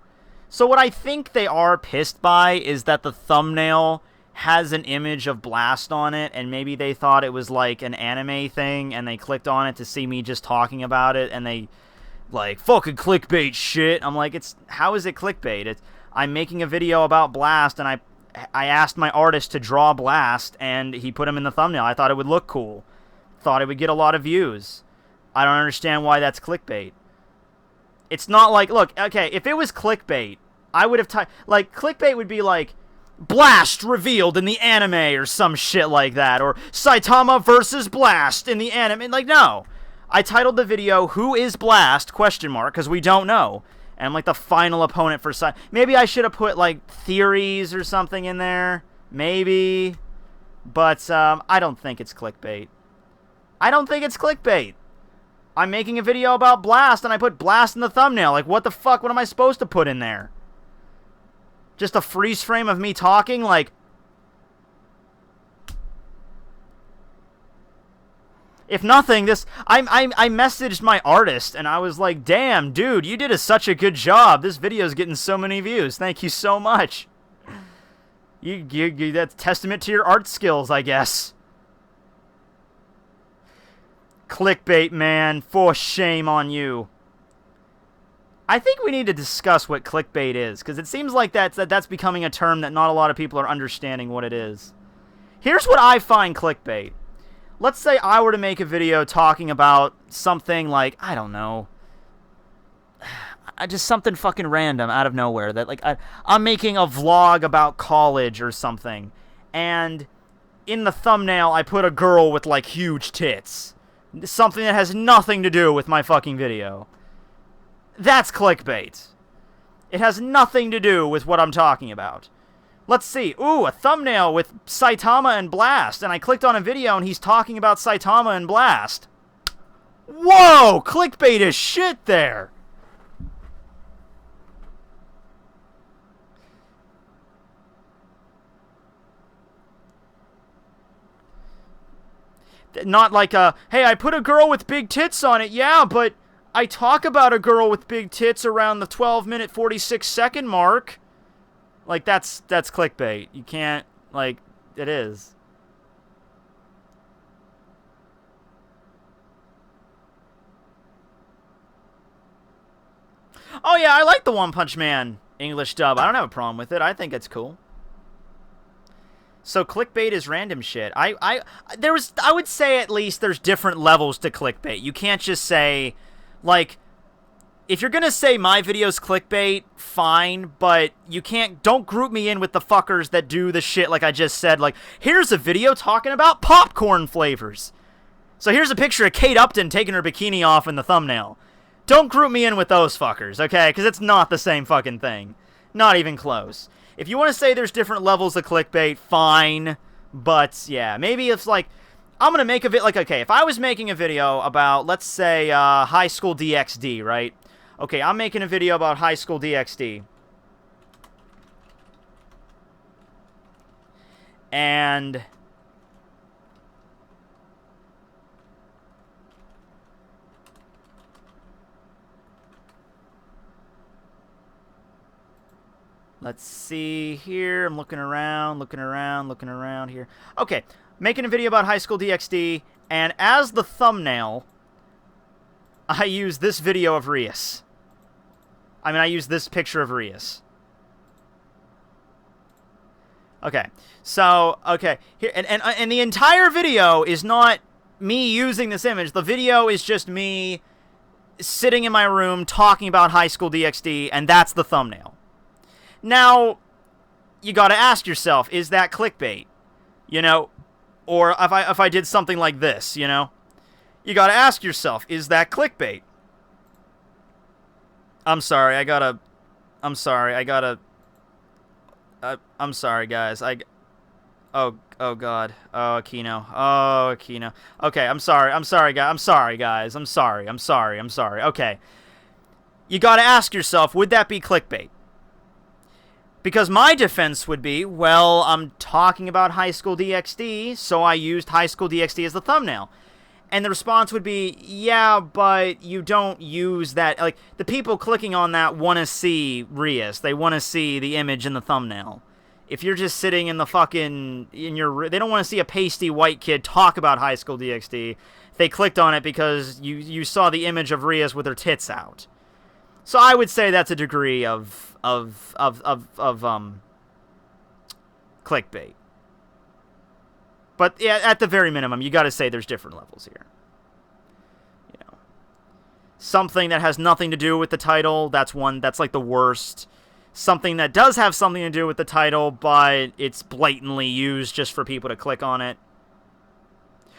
So what I think they are pissed by is that the thumbnail has an image of Blast on it, and maybe they thought it was like an anime thing, and they clicked on it to see me just talking about it, and they like, fucking clickbait shit. I'm like, how is it clickbait? I'm making a video about Blast, and I asked my artist to draw Blast, and he put him in the thumbnail. I thought it would look cool. Thought it would get a lot of views. I don't understand why that's clickbait. It's not like, look, okay, if it was clickbait, I would have like, clickbait would be like, Blast revealed in the anime or some shit like that, or Saitama versus Blast in the anime. Like, no. I titled the video, Who is Blast? Because we don't know. And I'm like the final opponent for maybe I should have put like theories or something in there. Maybe. But I don't think it's clickbait. I don't think it's clickbait. I'm making a video about Blast and I put Blast in the thumbnail. Like, what the fuck? What am I supposed to put in there? Just a freeze frame of me talking, like... If nothing, I messaged my artist, and I was like, damn, dude, you did such a good job. This video's getting so many views. Thank you so much. That's testament to your art skills, I guess. Clickbait, man. For shame on you. I think we need to discuss what clickbait is, because it seems like that's becoming a term that not a lot of people are understanding what it is. Here's what I find clickbait. Let's say I were to make a video talking about something like, I don't know, just something fucking random out of nowhere. That, like, I'm making a vlog about college or something, and in the thumbnail I put a girl with, like, huge tits. Something that has nothing to do with my fucking video. That's clickbait. It has nothing to do with what I'm talking about. Let's see. Ooh, a thumbnail with Saitama and Blast. And I clicked on a video and he's talking about Saitama and Blast. Whoa! Clickbait as shit there! Not like hey, I put a girl with big tits on it, yeah, but I talk about a girl with big tits around the 12-minute, 46-second mark. Like, that's clickbait. You can't, like, it is. Oh, yeah, I like the One Punch Man English dub. I don't have a problem with it. I think it's cool. So clickbait is random shit. I would say at least there's different levels to clickbait. You can't just say, like, if you're gonna say my video's clickbait, fine, but don't group me in with the fuckers that do the shit like I just said, like, here's a video talking about popcorn flavors. So here's a picture of Kate Upton taking her bikini off in the thumbnail. Don't group me in with those fuckers, okay? Because it's not the same fucking thing. Not even close. If you want to say there's different levels of clickbait, fine. But, yeah, maybe it's like, I'm going to make a video, like, okay, if I was making a video about, let's say, High School DxD, right? Okay, I'm making a video about High School DxD. And let's see here. I'm looking around here. Okay, making a video about High School DxD, and as the thumbnail, I use this video of Rias. I mean, I use this picture of Rias. Okay, so, okay, here, and the entire video is not me using this image. The video is just me sitting in my room talking about High School DxD, and that's the thumbnail. Now, you gotta ask yourself, is that clickbait? You know? Or if I did something like this, you know? You gotta ask yourself, is that clickbait? I'm sorry, guys. Oh God. Oh, Aquino. Okay, I'm sorry, guys. Okay. You gotta ask yourself, would that be clickbait? Because my defense would be, well, I'm talking about High School DxD, so I used High School DxD as the thumbnail. And the response would be, yeah, but you don't use that. Like, the people clicking on that want to see Rias. They want to see the image in the thumbnail. If you're just sitting in the fucking, they don't want to see a pasty white kid talk about High School DxD. They clicked on it because you saw the image of Rias with her tits out. So I would say that's a degree of clickbait. But yeah, at the very minimum, you got to say there's different levels here. You know, something that has nothing to do with the title, that's like the worst. Something that does have something to do with the title, but it's blatantly used just for people to click on it.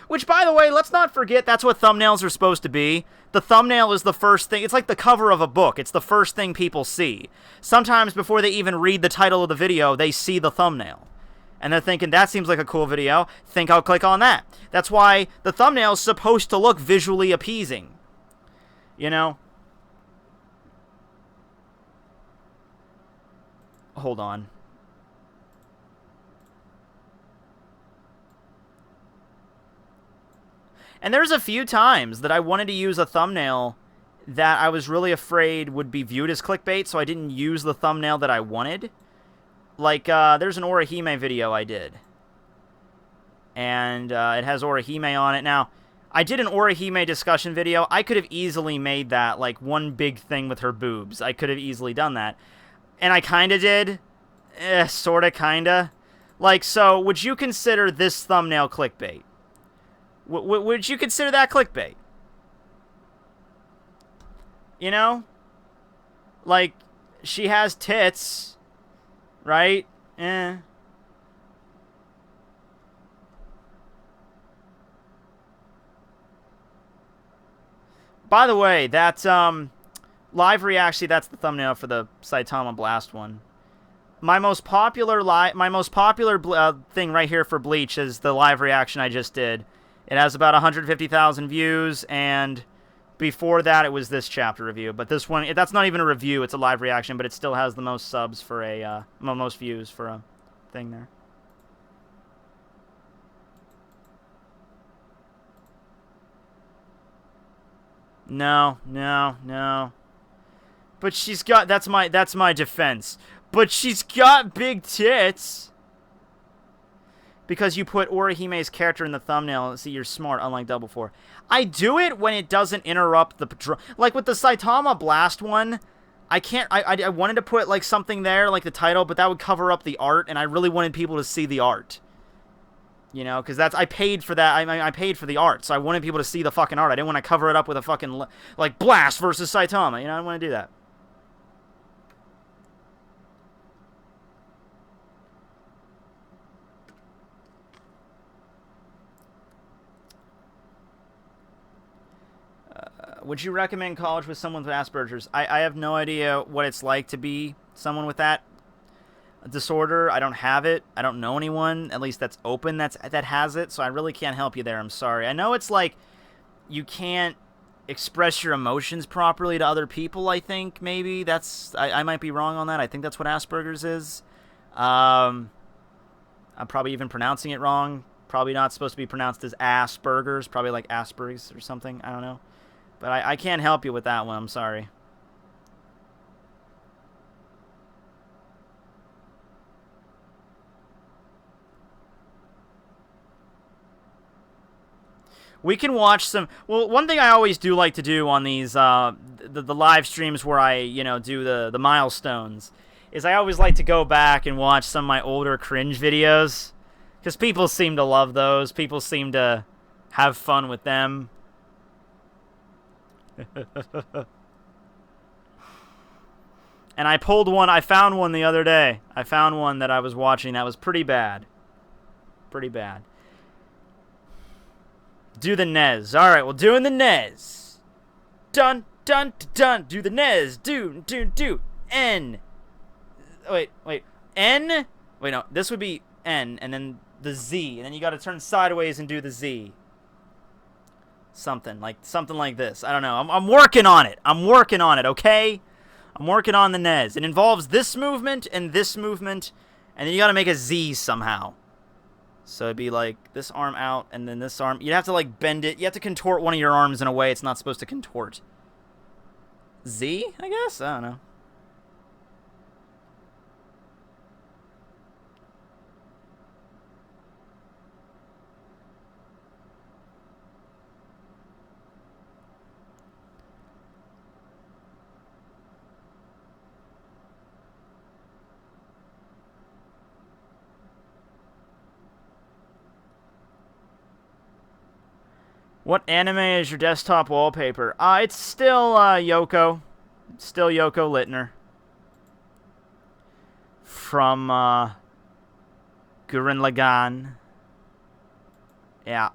Which, by the way, let's not forget, that's what thumbnails are supposed to be. The thumbnail is the first thing. It's like the cover of a book. It's the first thing people see. Sometimes before they even read the title of the video, they see the thumbnail. And they're thinking, that seems like a cool video. Think I'll click on that. That's why the thumbnail is supposed to look visually appeasing. You know? Hold on. And there's a few times that I wanted to use a thumbnail that I was really afraid would be viewed as clickbait, so I didn't use the thumbnail that I wanted. Like, there's an Orihime video I did. And it has Orihime on it. Now, I did an Orihime discussion video. I could have easily made that, like, one big thing with her boobs. I could have easily done that. And I kinda did. Sorta, kinda. Like, so, would you consider this thumbnail clickbait? Would you consider that clickbait? You know? Like, she has tits, right? By the way, that's, live reaction, that's the thumbnail for the Saitama Blast one. My most popular thing right here for Bleach is the live reaction I just did. It has about 150,000 views, and before that it was this chapter review. But this one, that's not even a review, it's a live reaction, but it still has the most subs for a, most views for a thing there. No. But she's got, that's my defense. But she's got big tits. Because you put Orihime's character in the thumbnail, see, you're smart, unlike Double 4. I do it when it doesn't interrupt the... Like with the Saitama Blast one, I can't... I wanted to put, like, something there, like the title, but that would cover up the art, and I really wanted people to see the art. You know, because that's... I paid for that. I paid for the art, so I wanted people to see the fucking art. I didn't want to cover it up with a fucking, like, Blast versus Saitama. You know, I didn't want to do that. Would you recommend college with someone with Asperger's? I have no idea what it's like to be someone with that disorder. I don't have it. I don't know anyone, at least that's open, that has it, so I really can't help you there. I'm sorry. I know it's like you can't express your emotions properly to other people, I think, maybe. I might be wrong on that. I think that's what Asperger's is. I'm probably even pronouncing it wrong. Probably not supposed to be pronounced as Asperger's. Probably like Asperger's or something. I don't know. But I can't help you with that one. I'm sorry. We can watch some... Well, one thing I always do like to do on these, the live streams where I, you know, do the milestones, is I always like to go back and watch some of my older cringe videos. Because people seem to love those. People seem to have fun with them. And I pulled one. I found one the other day. I found one that I was watching that was pretty bad. Pretty bad. Do the Nez. Alright, well, doing the Nez. Dun, dun, dun. Do the Nez. Do. N. Wait. N? Wait, no. This would be N, and then the Z. And then you gotta turn sideways and do the Z. Something like this. I don't know. I'm working on it. Okay? I'm working on the Nez. It involves this movement, and then you gotta make a Z somehow. So it'd be like this arm out, and then this arm. You'd have to like bend it. You have to contort one of your arms in a way it's not supposed to contort. Z, I guess? I don't know. What anime is your desktop wallpaper? It's still Yoko. Still Yoko Littner. From Gurren Lagann. Yeah.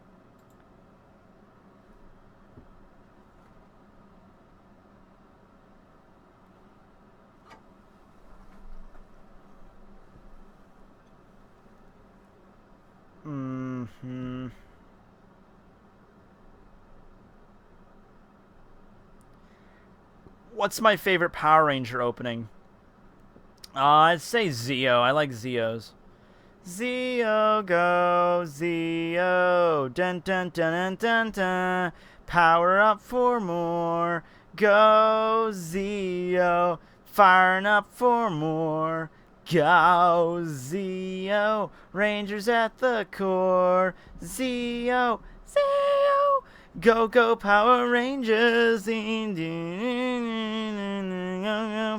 Mm-hmm. What's my favorite Power Ranger opening? I'd say Zeo. I like Zeos. Zeo, go, Zeo. Dun, dun, dun, dun, dun, dun. Power up for more. Go, Zeo. Firing up for more. Go, Zeo. Rangers at the core. Zeo, Zeo. Go, go, Power Rangers.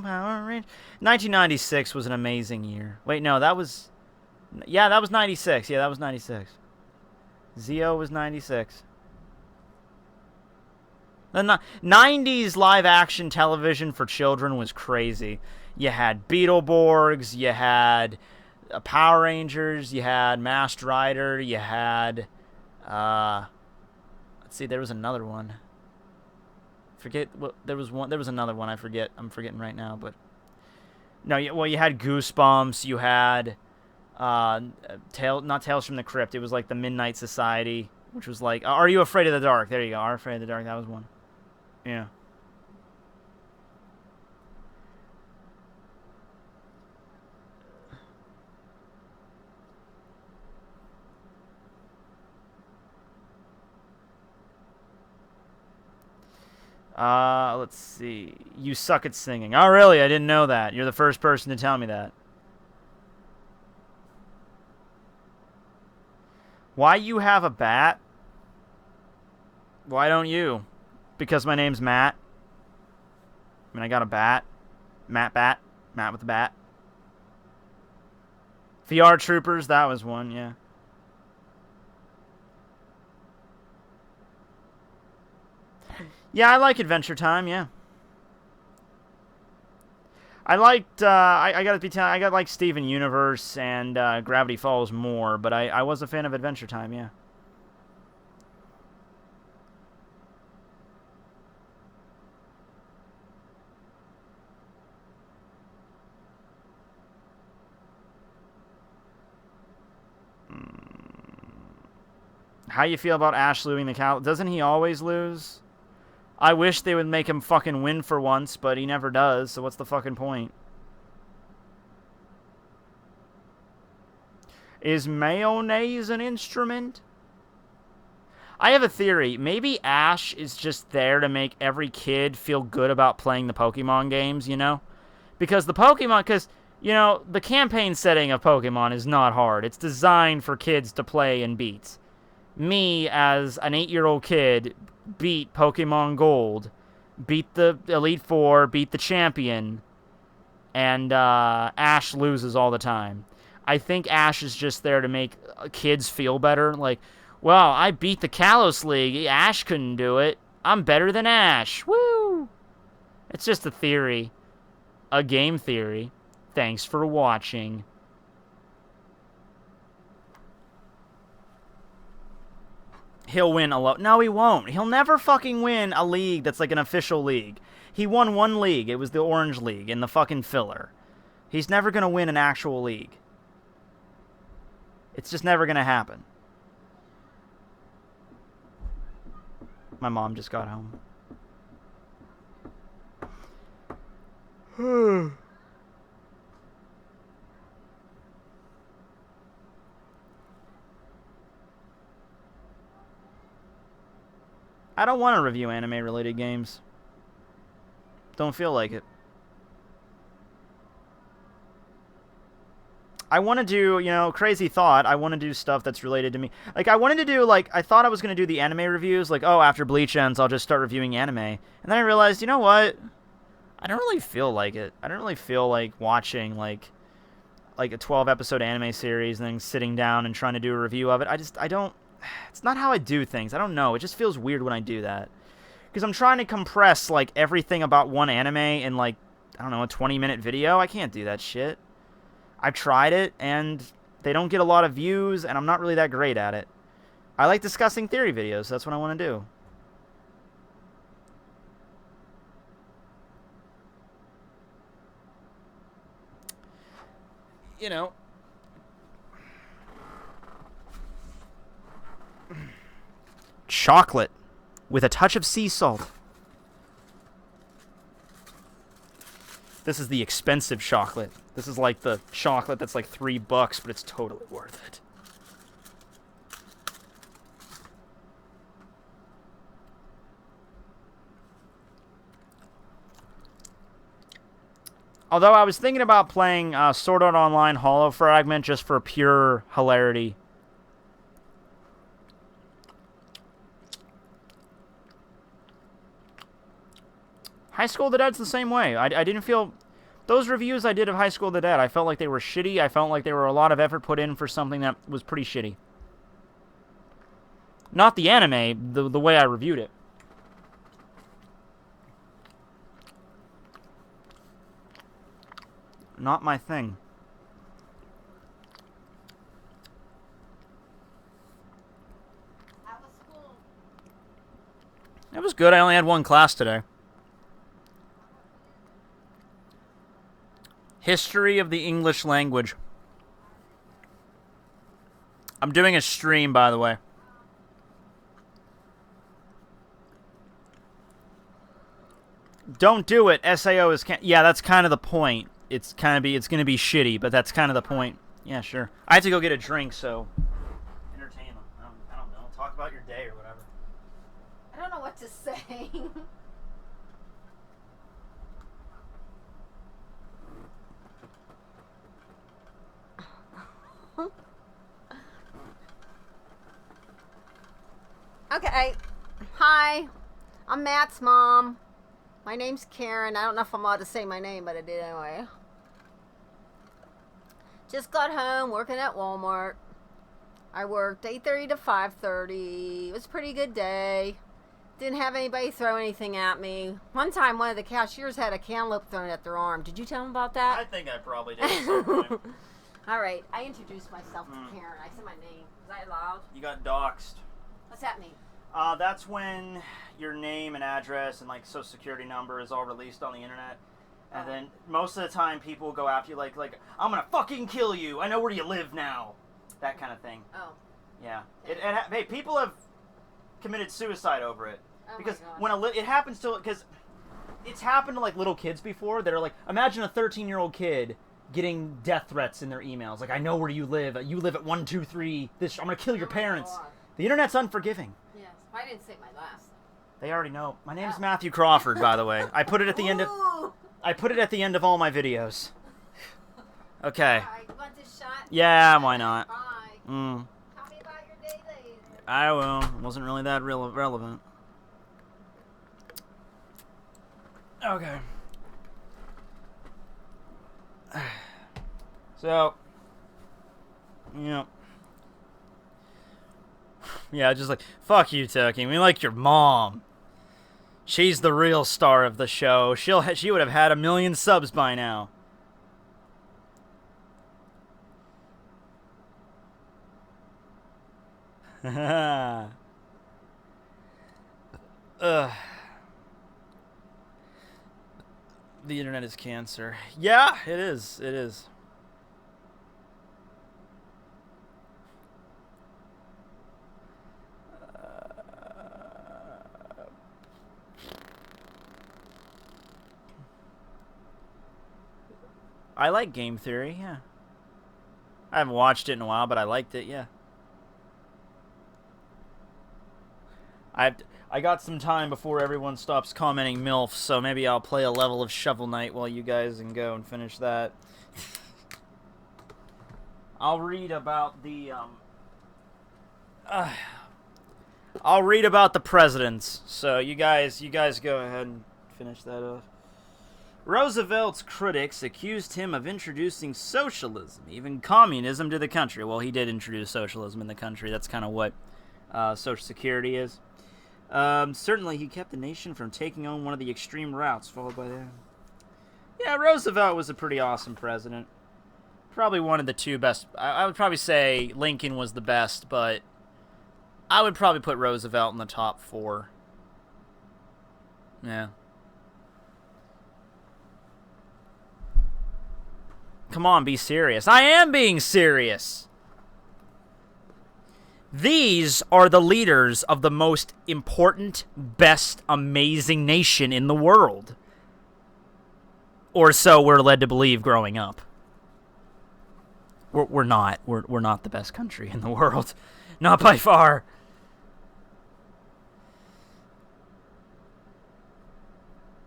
Power Rangers. 1996 was an amazing year. Wait, no, that was... Yeah, that was 96. Yeah, that was 96. Zeo was 96. The 90s live-action television for children was crazy. You had Beetleborgs, you had Power Rangers, you had Masked Rider, you had... let's see, there was another one. Forget what there was one. There was another one. I forget. I'm forgetting right now. But no, well, you had Goosebumps. You had not Tales from the Crypt. It was like the Midnight Society, which was like Are You Afraid of the Dark? There you go. Are You Afraid of the Dark? That was one. Yeah. Let's see. You suck at singing. Oh, really? I didn't know that. You're the first person to tell me that. Why you have a bat? Why don't you? Because my name's Matt. I mean, I got a bat. Matt Bat. Matt with the bat. VR Troopers, that was one, yeah. Yeah, I like Adventure Time, yeah. I liked, I got like Steven Universe and Gravity Falls more, but I was a fan of Adventure Time, yeah. How you feel about Ash losing the cow? Doesn't he always lose? I wish they would make him fucking win for once, but he never does, so what's the fucking point? Is mayonnaise an instrument? I have a theory. Maybe Ash is just there to make every kid feel good about playing the Pokemon games, you know? Because the Pokemon, you know, the campaign setting of Pokemon is not hard. It's designed for kids to play and beat. Me, as an 8-year-old kid, beat Pokemon Gold, beat the Elite Four, beat the champion, and Ash loses all the time. I think Ash is just there to make kids feel better. Like, well, I beat the Kalos League. Ash couldn't do it. I'm better than Ash. Woo! It's just a theory. A game theory. Thanks for watching. He'll win a lot. No, he won't. He'll never fucking win a league that's like an official league. He won one league. It was the Orange League in the fucking filler. He's never going to win an actual league. It's just never going to happen. My mom just got home. I don't want to review anime-related games. Don't feel like it. I want to do, you know, crazy thought, I want to do stuff that's related to me. Like, I wanted to do, like, I thought I was going to do the anime reviews. Like, oh, after Bleach ends, I'll just start reviewing anime. And then I realized, you know what? I don't really feel like it. I don't really feel like watching, like a 12-episode anime series and then sitting down and trying to do a review of it. I don't... It's not how I do things. I don't know. It just feels weird when I do that. Because I'm trying to compress, like, everything about one anime in, like, I don't know, a 20-minute video. I can't do that shit. I've tried it, and they don't get a lot of views, and I'm not really that great at it. I like discussing theory videos. So that's what I want to do. You know... Chocolate with a touch of sea salt. This is the expensive chocolate. This is like the chocolate that's like $3, but it's totally worth it. Although I was thinking about playing Sword Art Online Hollow Fragment just for pure hilarity. High School of the Dead's the same way. I didn't feel... Those reviews I did of High School of the Dead, I felt like they were shitty. I felt like there were a lot of effort put in for something that was pretty shitty. Not the anime, the way I reviewed it. Not my thing. How was school? It was good. I only had one class today. History of the English language. I'm doing a stream, by the way. Don't do it. SAO is... Yeah, that's kind of the point. It's going to be shitty, but that's kind of the point. Yeah, sure. I have to go get a drink, so... Entertain them. I don't know. Talk about your day or whatever. I don't know what to say. Okay. Hi. I'm Matt's mom. My name's Karen. I don't know if I'm allowed to say my name, but I did anyway. Just got home working at Walmart. I worked 8:30 to 5:30. It was a pretty good day. Didn't have anybody throw anything at me. One time, one of the cashiers had a cantaloupe thrown at their arm. Did you tell them about that? I think I probably did. All right. I introduced myself to Karen. I said my name. Was I allowed? You got doxxed. What's that mean? That's when your name and address and like social security number is all released on the internet. And then most of the time people will go after you like I'm gonna fucking kill you. I know where you live now. That kind of thing. Oh. Yeah. Hey, people have committed suicide over it. Oh because my God. when it happens to, because it's happened to like little kids before that are like, imagine a 13-year-old kid getting death threats in their emails. Like, I know where you live. You live at 123. I'm gonna kill your parents. God. The internet's unforgiving. Yes. I didn't say my last. They already know. My name's Matthew Crawford, by the way. I put it at the end of. I put it at the end of all my videos. Okay. All right, you want this shot? Yeah, why not? Bye. Mm. Tell me about your day later. I will. It wasn't really that relevant. Okay. So. Yeah. Yeah, just like, fuck you, Tekking. We like your mom. She's the real star of the show. She would have had 1 million subs by now. Ugh. The internet is cancer. Yeah, it is. It is. I like Game Theory, yeah. I haven't watched it in a while, but I liked it, yeah. I got some time before everyone stops commenting MILF, so maybe I'll play a level of Shovel Knight while you guys can go and finish that. I'll read about the, I'll read about the presidents, so you guys go ahead and finish that off. Roosevelt's critics accused him of introducing socialism, even communism, to the country. Well, he did introduce socialism in the country. That's kind of what Social Security is. Certainly, he kept the nation from taking on one of the extreme routes, followed by that. Yeah, Roosevelt was a pretty awesome president. Probably one of the two best. I would probably say Lincoln was the best, but I would probably put Roosevelt in the top 4. Yeah. Come on, be serious. I am being serious. These are the leaders of the most important, best, amazing nation in the world. Or so we're led to believe growing up. We're not. We're not the best country in the world. Not by far.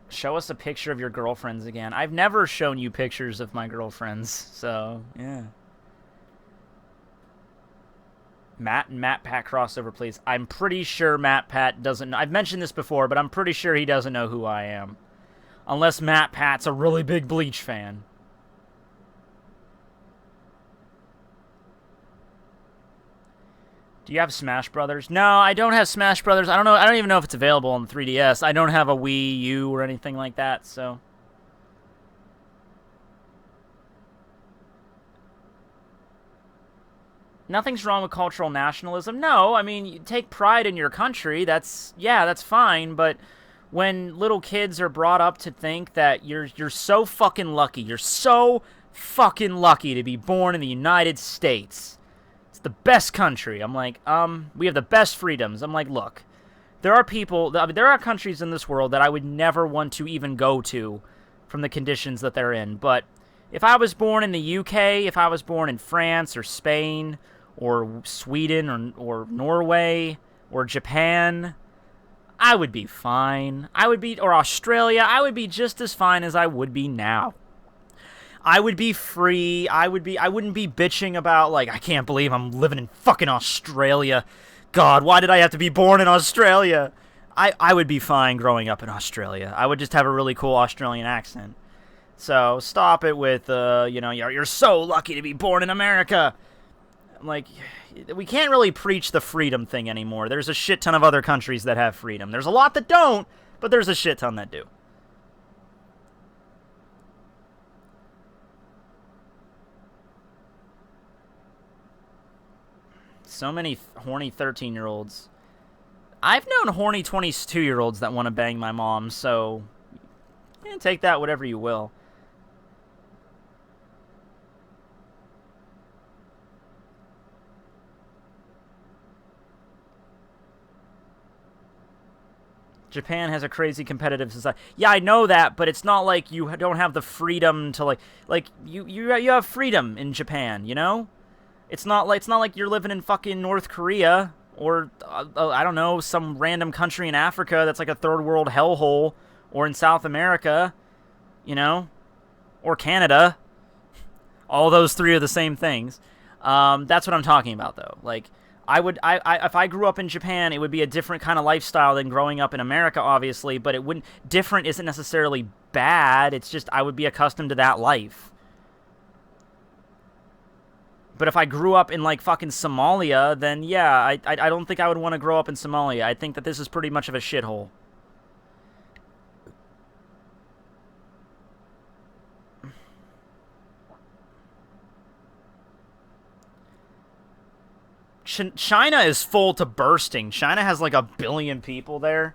Show us a picture of your girlfriends again. I've never shown you pictures of my girlfriends, so, yeah. Matt and Matt Pat crossover, please. I'm pretty sure Matt Pat doesn't know. I've mentioned this before, but I'm pretty sure he doesn't know who I am. Unless Matt Pat's a really big Bleach fan. Do you have Smash Brothers? No, I don't have Smash Brothers. I don't know. I don't even know if it's available on the 3DS. I don't have a Wii U or anything like that, so. Nothing's wrong with cultural nationalism. No, I mean, you take pride in your country. That's fine, but when little kids are brought up to think that you're so fucking lucky. You're so fucking lucky to be born in the United States. The best country. I'm like, we have the best freedoms. I'm like, look, there are countries in this world that I would never want to even go to from the conditions that they're in. But if I was born in the UK, if I was born in France or Spain or Sweden or Norway or Japan, I would be fine. Or Australia, I would be just as fine as I would be now. I would be free. I wouldn't be bitching about, like, I can't believe I'm living in fucking Australia. God, why did I have to be born in Australia? I would be fine growing up in Australia. I would just have a really cool Australian accent. So stop it with, you're so lucky to be born in America. Like, we can't really preach the freedom thing anymore. There's a shit ton of other countries that have freedom. There's a lot that don't, but there's a shit ton that do. So many horny 13-year-olds. I've known horny 22-year-olds that want to bang my mom, so take that whatever you will. Japan has a crazy competitive society. Yeah, I know that, but it's not like you don't have the freedom to like you have freedom in Japan, you know? It's not like you're living in fucking North Korea or I don't know, some random country in Africa that's like a third world hellhole, or in South America, you know, or Canada. All those three are the same things. That's what I'm talking about, though. Like, if I grew up in Japan, it would be a different kind of lifestyle than growing up in America, obviously, but it wouldn't, different isn't necessarily bad, it's just I would be accustomed to that life. But if I grew up in, like, fucking Somalia, then yeah, I don't think I would want to grow up in Somalia. I think that this is pretty much of a shithole. China is full to bursting. China has like 1 billion people there.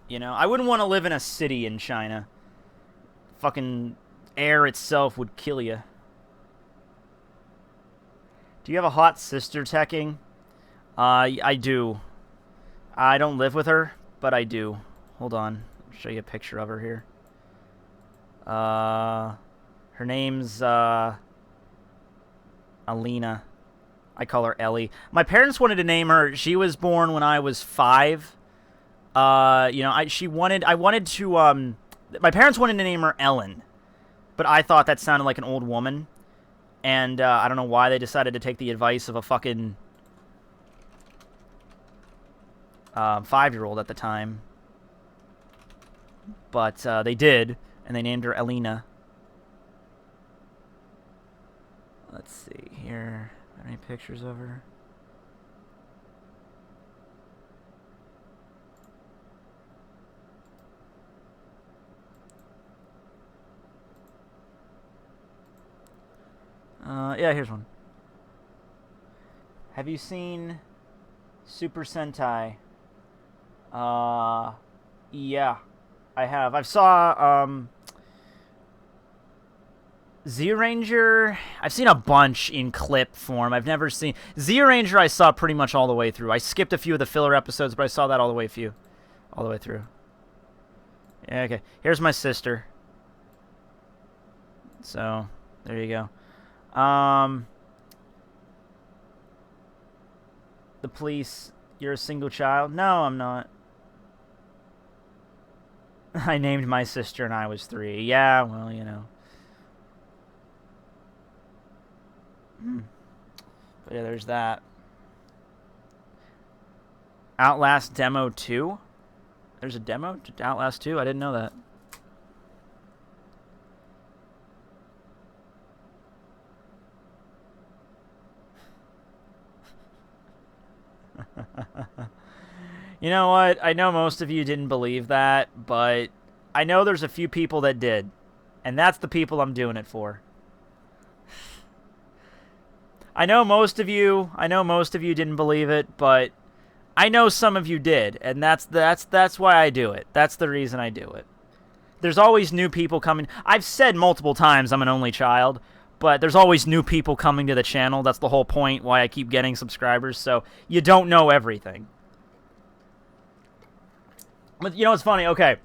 You know, I wouldn't want to live in a city in China. Fucking air itself would kill you. Do you have a hot sister, Tekking? I do. I don't live with her, but I do. Hold on. I'll show you a picture of her here. Her name's Alina. I call her Ellie. My parents wanted to name her. She was born when I was 5. My parents wanted to name her Ellen, but I thought that sounded like an old woman, and I don't know why they decided to take the advice of a fucking 5-year-old at the time. But they did, and they named her Alina. Let's see here. Are there any pictures of her? Yeah, here's one. Have you seen Super Sentai? Yeah, I have. I saw, Z-Ranger, I've seen a bunch in clip form. I've never seen... Z-Ranger I saw pretty much all the way through. I skipped a few of the filler episodes, but I saw that all the way through. Yeah, okay. Here's my sister. So, there you go. The police, you're a single child? No, I'm not. I named my sister and I was 3. Yeah, well, you know. But yeah, there's that. Outlast Demo 2? There's a demo to Outlast 2? I didn't know that. You know what? I know most of you didn't believe that, but I know there's a few people that did. And that's the people I'm doing it for. I know most of you didn't believe it, but I know some of you did, and that's why I do it. That's the reason I do it. There's always new people coming. I've said multiple times I'm an only child, but there's always new people coming to the channel. That's the whole point why I keep getting subscribers, so you don't know everything. But you know what's funny? Okay,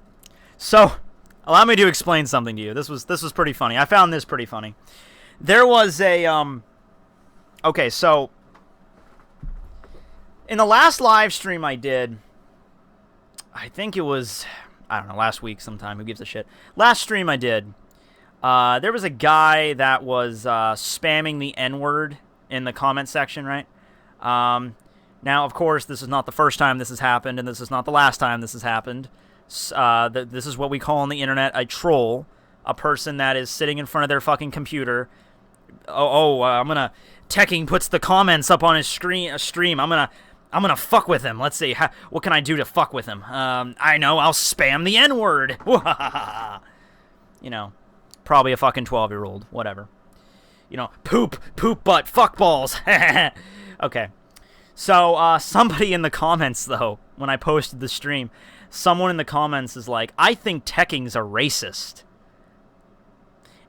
so allow me to explain something to you. This was pretty funny. I found this pretty funny. There was a okay, so in the last live stream I did, I think it was, I don't know, last week sometime, who gives a shit. Last stream I did, there was a guy that was spamming the N-word in the comment section, right? Now, of course, this is not the first time this has happened, and this is not the last time this has happened. This is what we call on the internet a troll, a person that is sitting in front of their fucking computer. I'm gonna... Tekking puts the comments up on his stream. I'm gonna fuck with him. Let's see. What can I do to fuck with him? I know. I'll spam the N-word. You know, probably a fucking 12-year-old. Whatever. You know, poop, butt, fuck balls. Okay. So, somebody in the comments, though, when I posted the stream, someone in the comments is like, I think Tekking's a racist.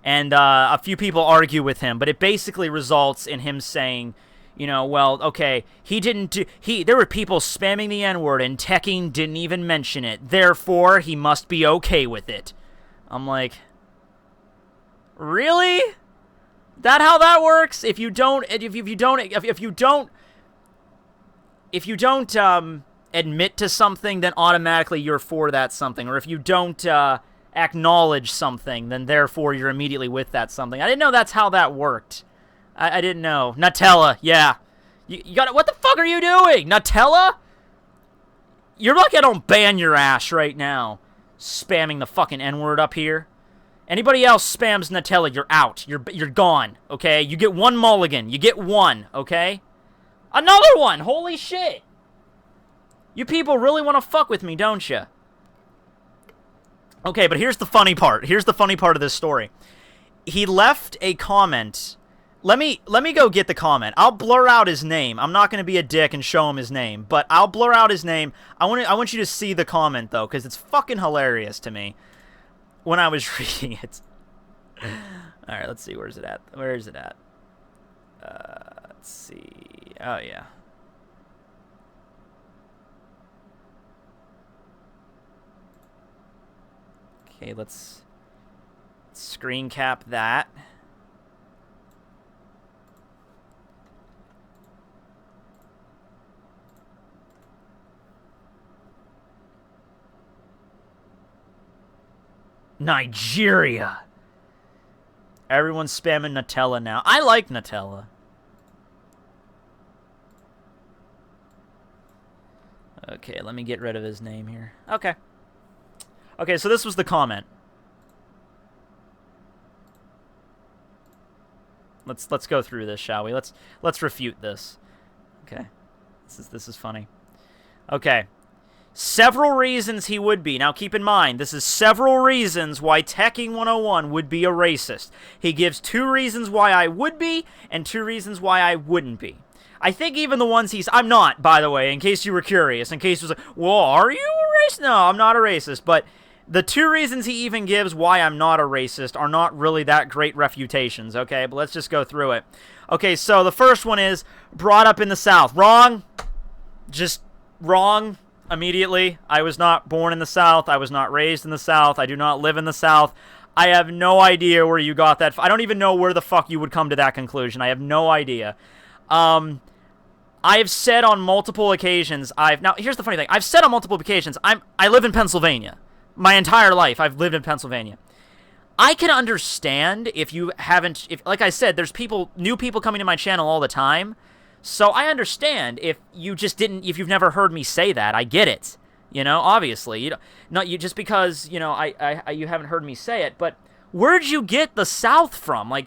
And a few people argue with him, but it basically results in him saying, you know, well, okay, there were people spamming the N-word and Tekking didn't even mention it. Therefore, he must be okay with it. I'm like, really? That how that works? If you don't admit to something, then automatically you're for that something. Or if you don't acknowledge something, then therefore you're immediately with that something. I didn't know that's how that worked. I didn't know. Nutella, yeah. You got it. What the fuck are you doing? Nutella? You're lucky I don't ban your ass right now. Spamming the fucking N-word up here. Anybody else spams Nutella, you're out. You're gone, okay? You get one mulligan. You get one, okay? Another one! Holy shit! You people really want to fuck with me, don't you? Okay, but here's the funny part. Here's the funny part of this story. He left a comment. Let me go get the comment. I'll blur out his name. I'm not going to be a dick and show him his name, but I'll blur out his name. I want you to see the comment, though, because it's fucking hilarious to me when I was reading it. All right, let's see. Where's it at? Where is it at? Let's see. Oh, yeah. Okay, let's screen cap that. Nigeria. Everyone's spamming Nutella now. I like Nutella. Okay, let me get rid of his name here. Okay. Okay, so this was the comment. Let's go through this, shall we? Let's refute this. Okay. This is funny. Okay. Several reasons he would be. Now, keep in mind, this is several reasons why Tekking101 would be a racist. He gives 2 reasons why I would be, and 2 reasons why I wouldn't be. I think even the ones I'm not, by the way, in case you were curious, in case you was like, well, are you a racist? No, I'm not a racist, but the 2 reasons he even gives why I'm not a racist are not really that great refutations, okay? But let's just go through it. Okay, so the first one is brought up in the South. Wrong. Just wrong. Immediately. I was not born in the South. I was not raised in the South. I do not live in the South. I have no idea where you got that. I don't even know where the fuck you would come to that conclusion. I have no idea. I have said on multiple occasions, now here's the funny thing. I've said on multiple occasions, I live in Pennsylvania. My entire life, I've lived in Pennsylvania. I can understand if you haven't, like I said, there's new people coming to my channel all the time. So I understand if you just didn't, if you've never heard me say that. I get it, you know. Obviously, just because you you haven't heard me say it. But where'd you get the South from? Like,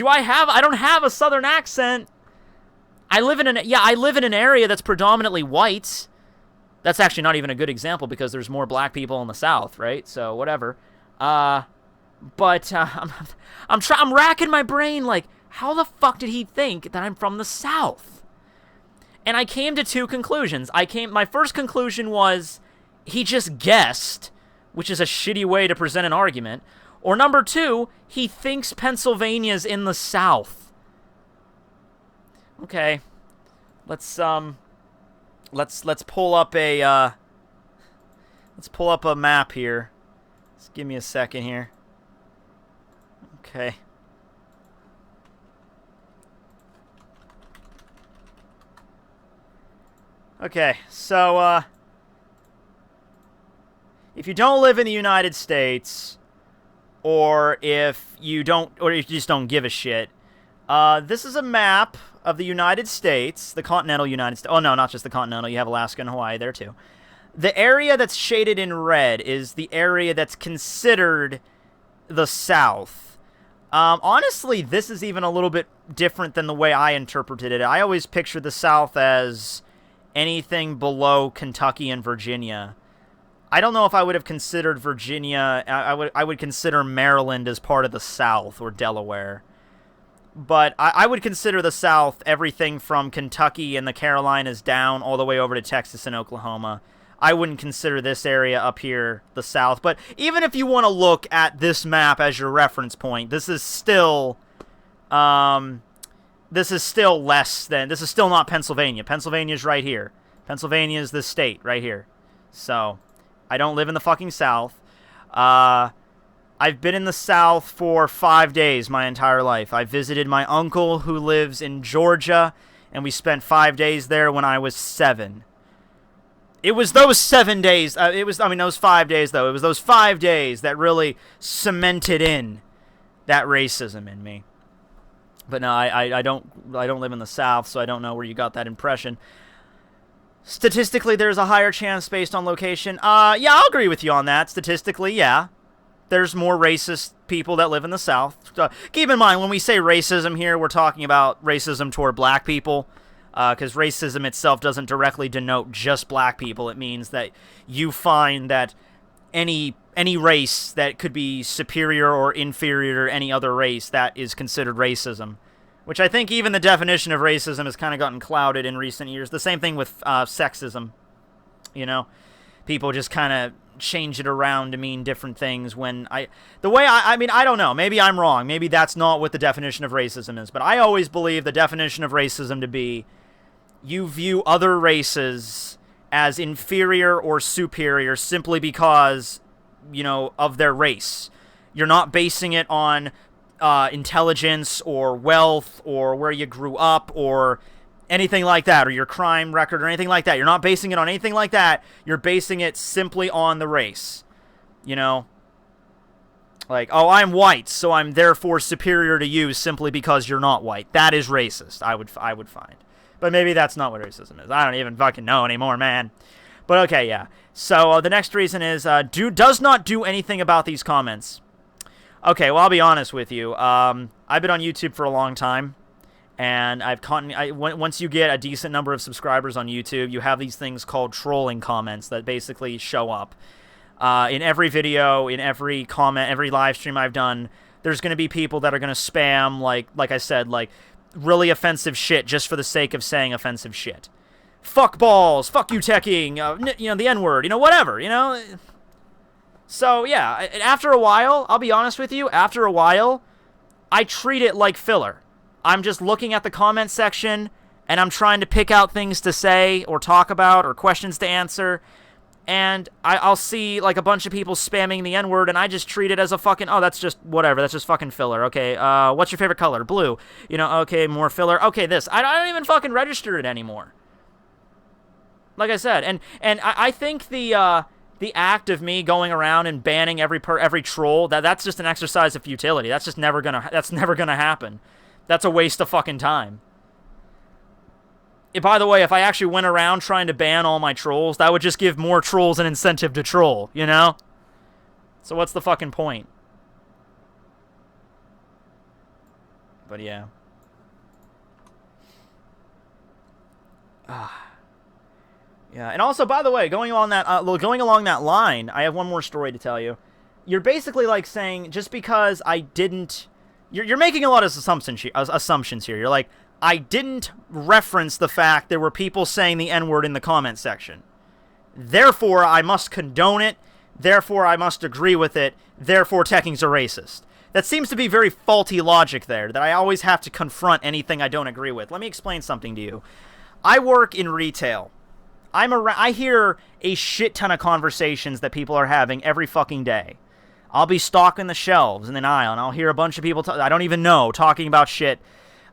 I don't have a Southern accent. I live in an area that's predominantly white. That's actually not even a good example because there's more black people in the South, right? So whatever. I'm racking my brain like, how the fuck did he think that I'm from the South? And I came to 2 conclusions. My first conclusion was he just guessed, which is a shitty way to present an argument. Or number 2, he thinks Pennsylvania's in the South. Okay. Let's pull up a map here. Just give me a second here. Okay. Okay, so, if you don't live in the United States, or if you just don't give a shit, This is a map of the United States, the continental United States. Oh, no, not just the continental. You have Alaska and Hawaii there, too. The area that's shaded in red is the area that's considered the South. Honestly, this is even a little bit different than the way I interpreted it. I always pictured the South as anything below Kentucky and Virginia. I don't know if I would have considered Virginia. I would consider Maryland as part of the South, or Delaware. But I would consider the South everything from Kentucky and the Carolinas down all the way over to Texas and Oklahoma. I wouldn't consider this area up here the South. But even if you want to look at this map as your reference point, this is still less than... This is still not Pennsylvania. Pennsylvania's right here. Pennsylvania is this state right here. So, I don't live in the fucking South. I've been in the South for 5 days my entire life. I visited my uncle who lives in Georgia, and we spent 5 days there when I was 7. It was those 7 days, those 5 days, though. It was those 5 days that really cemented in that racism in me. But no, I don't live in the South, so I don't know where you got that impression. Statistically, there's a higher chance based on location. Yeah, I'll agree with you on that. Statistically, yeah. There's more racist people that live in the South. Keep in mind, when we say racism here, we're talking about racism toward black people. Because racism itself doesn't directly denote just black people. It means that you find that any race that could be superior or inferior to any other race, that is considered racism. Which I think even the definition of racism has kind of gotten clouded in recent years. The same thing with sexism. You know, people just kind of change it around to mean different things when I don't know. Maybe I'm wrong. Maybe that's not what the definition of racism is. But I always believe the definition of racism to be you view other races as inferior or superior simply because, you know, of their race. You're not basing it on intelligence or wealth or where you grew up or anything like that, or your crime record or anything like that. You're not basing it on anything like that. You're basing it simply on the race. You know? Like, oh, I'm white, so I'm therefore superior to you simply because you're not white. That is racist, I would find. But maybe that's not what racism is. I don't even fucking know anymore, man. But okay, yeah. So the next reason is, does not do anything about these comments. Okay, well, I'll be honest with you. I've been on YouTube for a long time. And once you get a decent number of subscribers on YouTube, you have these things called trolling comments that basically show up. In every video, in every comment, every live stream I've done, there's going to be people that are going to spam, like I said, like, really offensive shit just for the sake of saying offensive shit. Fuck balls, fuck you Tekking, you know, the N-word, you know, whatever, you know? So, yeah, after a while, I'll be honest with you, after a while, I treat it like filler. I'm just looking at the comment section, and I'm trying to pick out things to say, or talk about, or questions to answer, and I'll see, like, a bunch of people spamming the N-word, and I just treat it as a fucking, oh, that's just whatever, that's just fucking filler. Okay, what's your favorite color? Blue. You know, okay, more filler. Okay, this. I don't even fucking register it anymore. Like I said, and I think the act of me going around and banning every troll, that's just an exercise of futility. That's just never gonna happen. That's a waste of fucking time. By the way, if I actually went around trying to ban all my trolls, that would just give more trolls an incentive to troll, you know? So what's the fucking point? But yeah. Yeah, and also, by the way, going along that line, I have one more story to tell you. You're basically like saying, just because I didn't... You're making a lot of assumptions here. You're like, I didn't reference the fact there were people saying the N-word in the comment section. Therefore, I must condone it. Therefore, I must agree with it. Therefore, Tekking's a racist. That seems to be very faulty logic there, that I always have to confront anything I don't agree with. Let me explain something to you. I work in retail. I hear a shit ton of conversations that people are having every fucking day. I'll be stocking the shelves in an aisle, and I'll hear a bunch of people I don't even know talking about shit.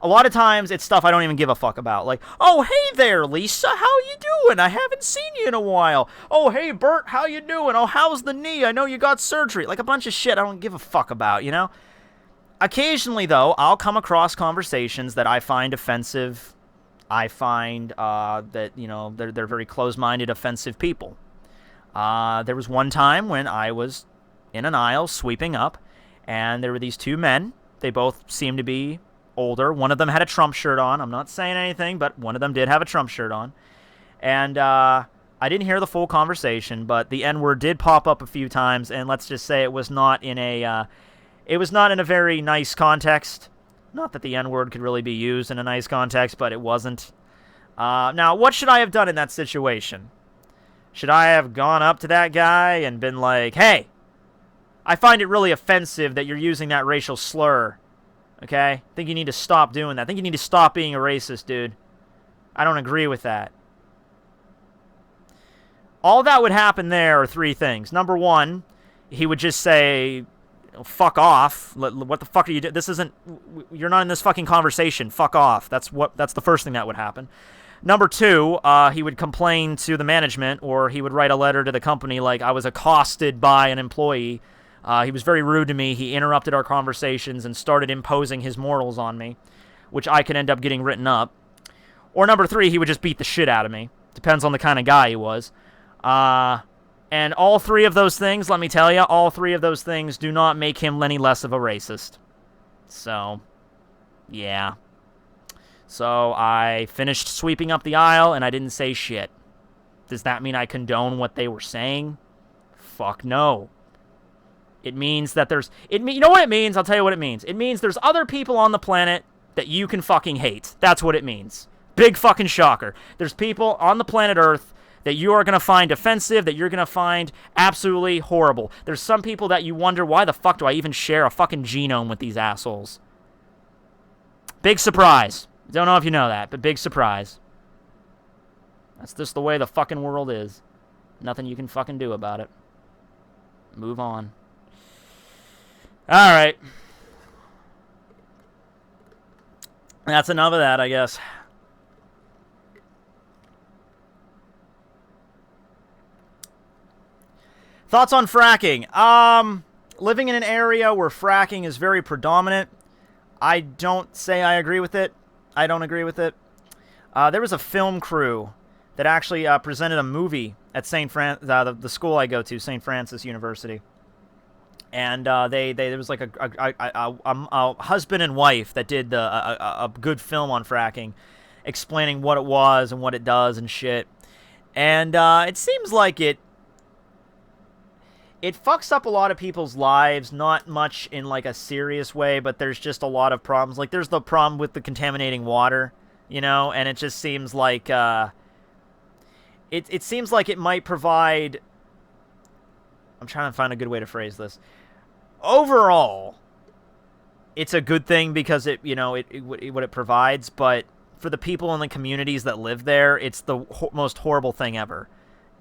A lot of times, it's stuff I don't even give a fuck about. Like, oh, hey there, Lisa, how you doing? I haven't seen you in a while. Oh, hey, Bert, how you doing? Oh, how's the knee? I know you got surgery. Like, a bunch of shit I don't give a fuck about, you know? Occasionally, though, I'll come across conversations that I find offensive. I find that, you know, they're very close-minded, offensive people. There was one time when I was in an aisle sweeping up, and there were these two men. They both seemed to be older. One of them had a Trump shirt on. I'm not saying anything, but one of them did have a Trump shirt on. And I didn't hear the full conversation, but the N-word did pop up a few times, and let's just say it was not in a very nice context. Not that the N-word could really be used in a nice context, but it wasn't. Now, what should I have done in that situation? Should I have gone up to that guy and been like, hey, I find it really offensive that you're using that racial slur, okay? I think you need to stop doing that. I think you need to stop being a racist, dude. I don't agree with that. All that would happen there are three things. Number one, he would just say, fuck off. What the fuck are you doing? This isn't, you're not in this fucking conversation. Fuck off. That's the first thing that would happen. Number two, he would complain to the management, or he would write a letter to the company like, I was accosted by an employee. He was very rude to me. He interrupted our conversations and started imposing his morals on me, which I could end up getting written up. Or number three, he would just beat the shit out of me. Depends on the kind of guy he was. And all three of those things, let me tell you, all three of those things do not make him any less of a racist. So, yeah. So I finished sweeping up the aisle, and I didn't say shit. Does that mean I condone what they were saying? Fuck no. It means that there's... you know what it means? I'll tell you what it means. It means there's other people on the planet that you can fucking hate. That's what it means. Big fucking shocker. There's people on the planet Earth that you are going to find offensive, that you're going to find absolutely horrible. There's some people that you wonder, why the fuck do I even share a fucking genome with these assholes? Big surprise. Don't know if you know that, but big surprise. That's just the way the fucking world is. Nothing you can fucking do about it. Move on. Alright. That's enough of that, I guess. Thoughts on fracking? Living in an area where fracking is very predominant, I don't say I agree with it. I don't agree with it. There was a film crew that actually presented a movie at the school I go to, St. Francis University. And there was like a husband and wife that did a good film on fracking, explaining what it was and what it does and shit. And it seems like it fucks up a lot of people's lives, not much in like a serious way, but there's just a lot of problems. Like there's the problem with the contaminating water, you know, and it just seems like it seems like it might provide... I'm trying to find a good way to phrase this. Overall, it's a good thing because it, you know, what it provides, but for the people in the communities that live there, it's the most horrible thing ever.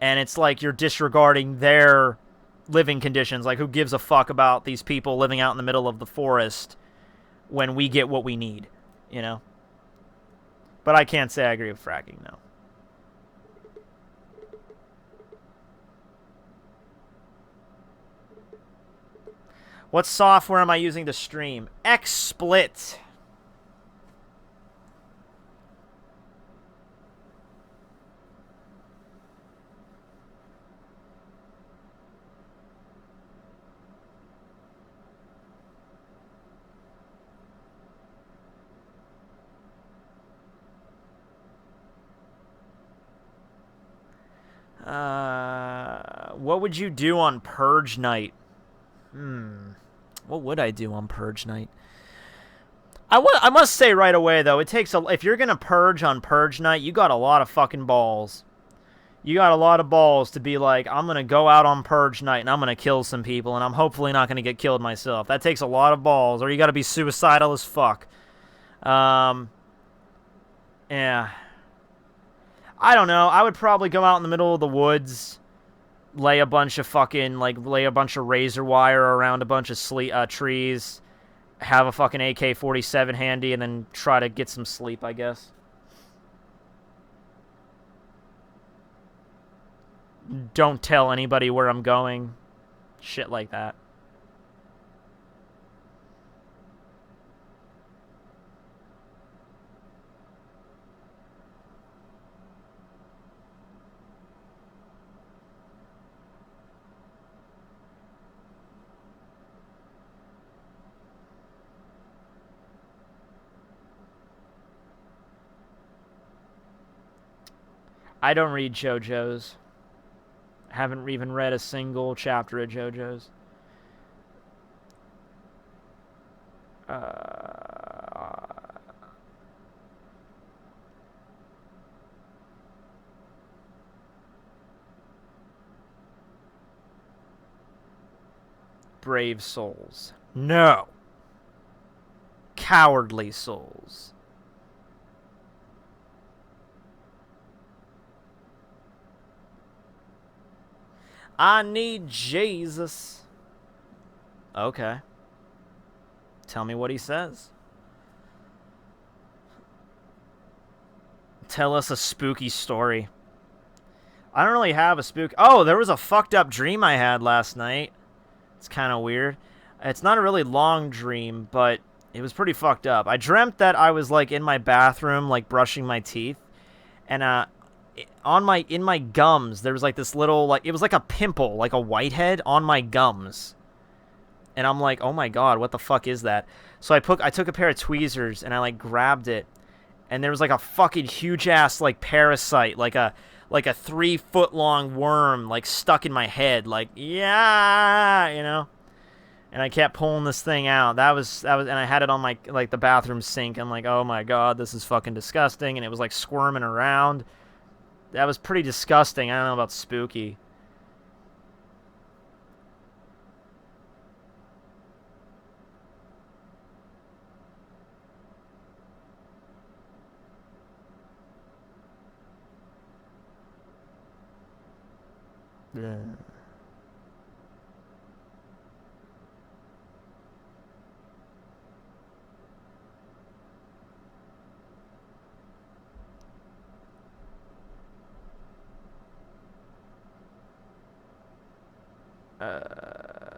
And it's like you're disregarding their living conditions. Like, who gives a fuck about these people living out in the middle of the forest when we get what we need, you know? But I can't say I agree with fracking, no. What software am I using to stream? XSplit. What would you do on Purge Night? What would I do on Purge Night? I must say right away, though, if you're gonna purge on Purge Night, you got a lot of fucking balls. You got a lot of balls to be like, I'm gonna go out on Purge Night and I'm gonna kill some people, and I'm hopefully not gonna get killed myself. That takes a lot of balls, or you gotta be suicidal as fuck. Yeah. I don't know. I would probably go out in the middle of the woods, lay a bunch of razor wire around a bunch of trees, have a fucking AK-47 handy, and then try to get some sleep, I guess. Don't tell anybody where I'm going. Shit like that. I don't read JoJo's. I haven't even read a single chapter of JoJo's. Brave souls. No. Cowardly souls. I need Jesus. Okay. Tell me what he says. Tell us a spooky story. I don't really have a spook. Oh, there was a fucked up dream I had last night. It's kind of weird. It's not a really long dream, but it was pretty fucked up. I dreamt that I was like in my bathroom, like brushing my teeth, and in my gums there was like this little, like, it was like a pimple, like a whitehead on my gums. And I'm like, oh my god, what the fuck is that? So I took a pair of tweezers and I like grabbed it, and there was like a fucking huge ass like parasite, like a 3-foot long worm, like stuck in my head, like, yeah, you know. And I kept pulling this thing out. That was, and I had it on my, like, the bathroom sink. I'm like, oh my god, this is fucking disgusting. And it was like squirming around. That was pretty disgusting. I don't know about spooky. Yeah.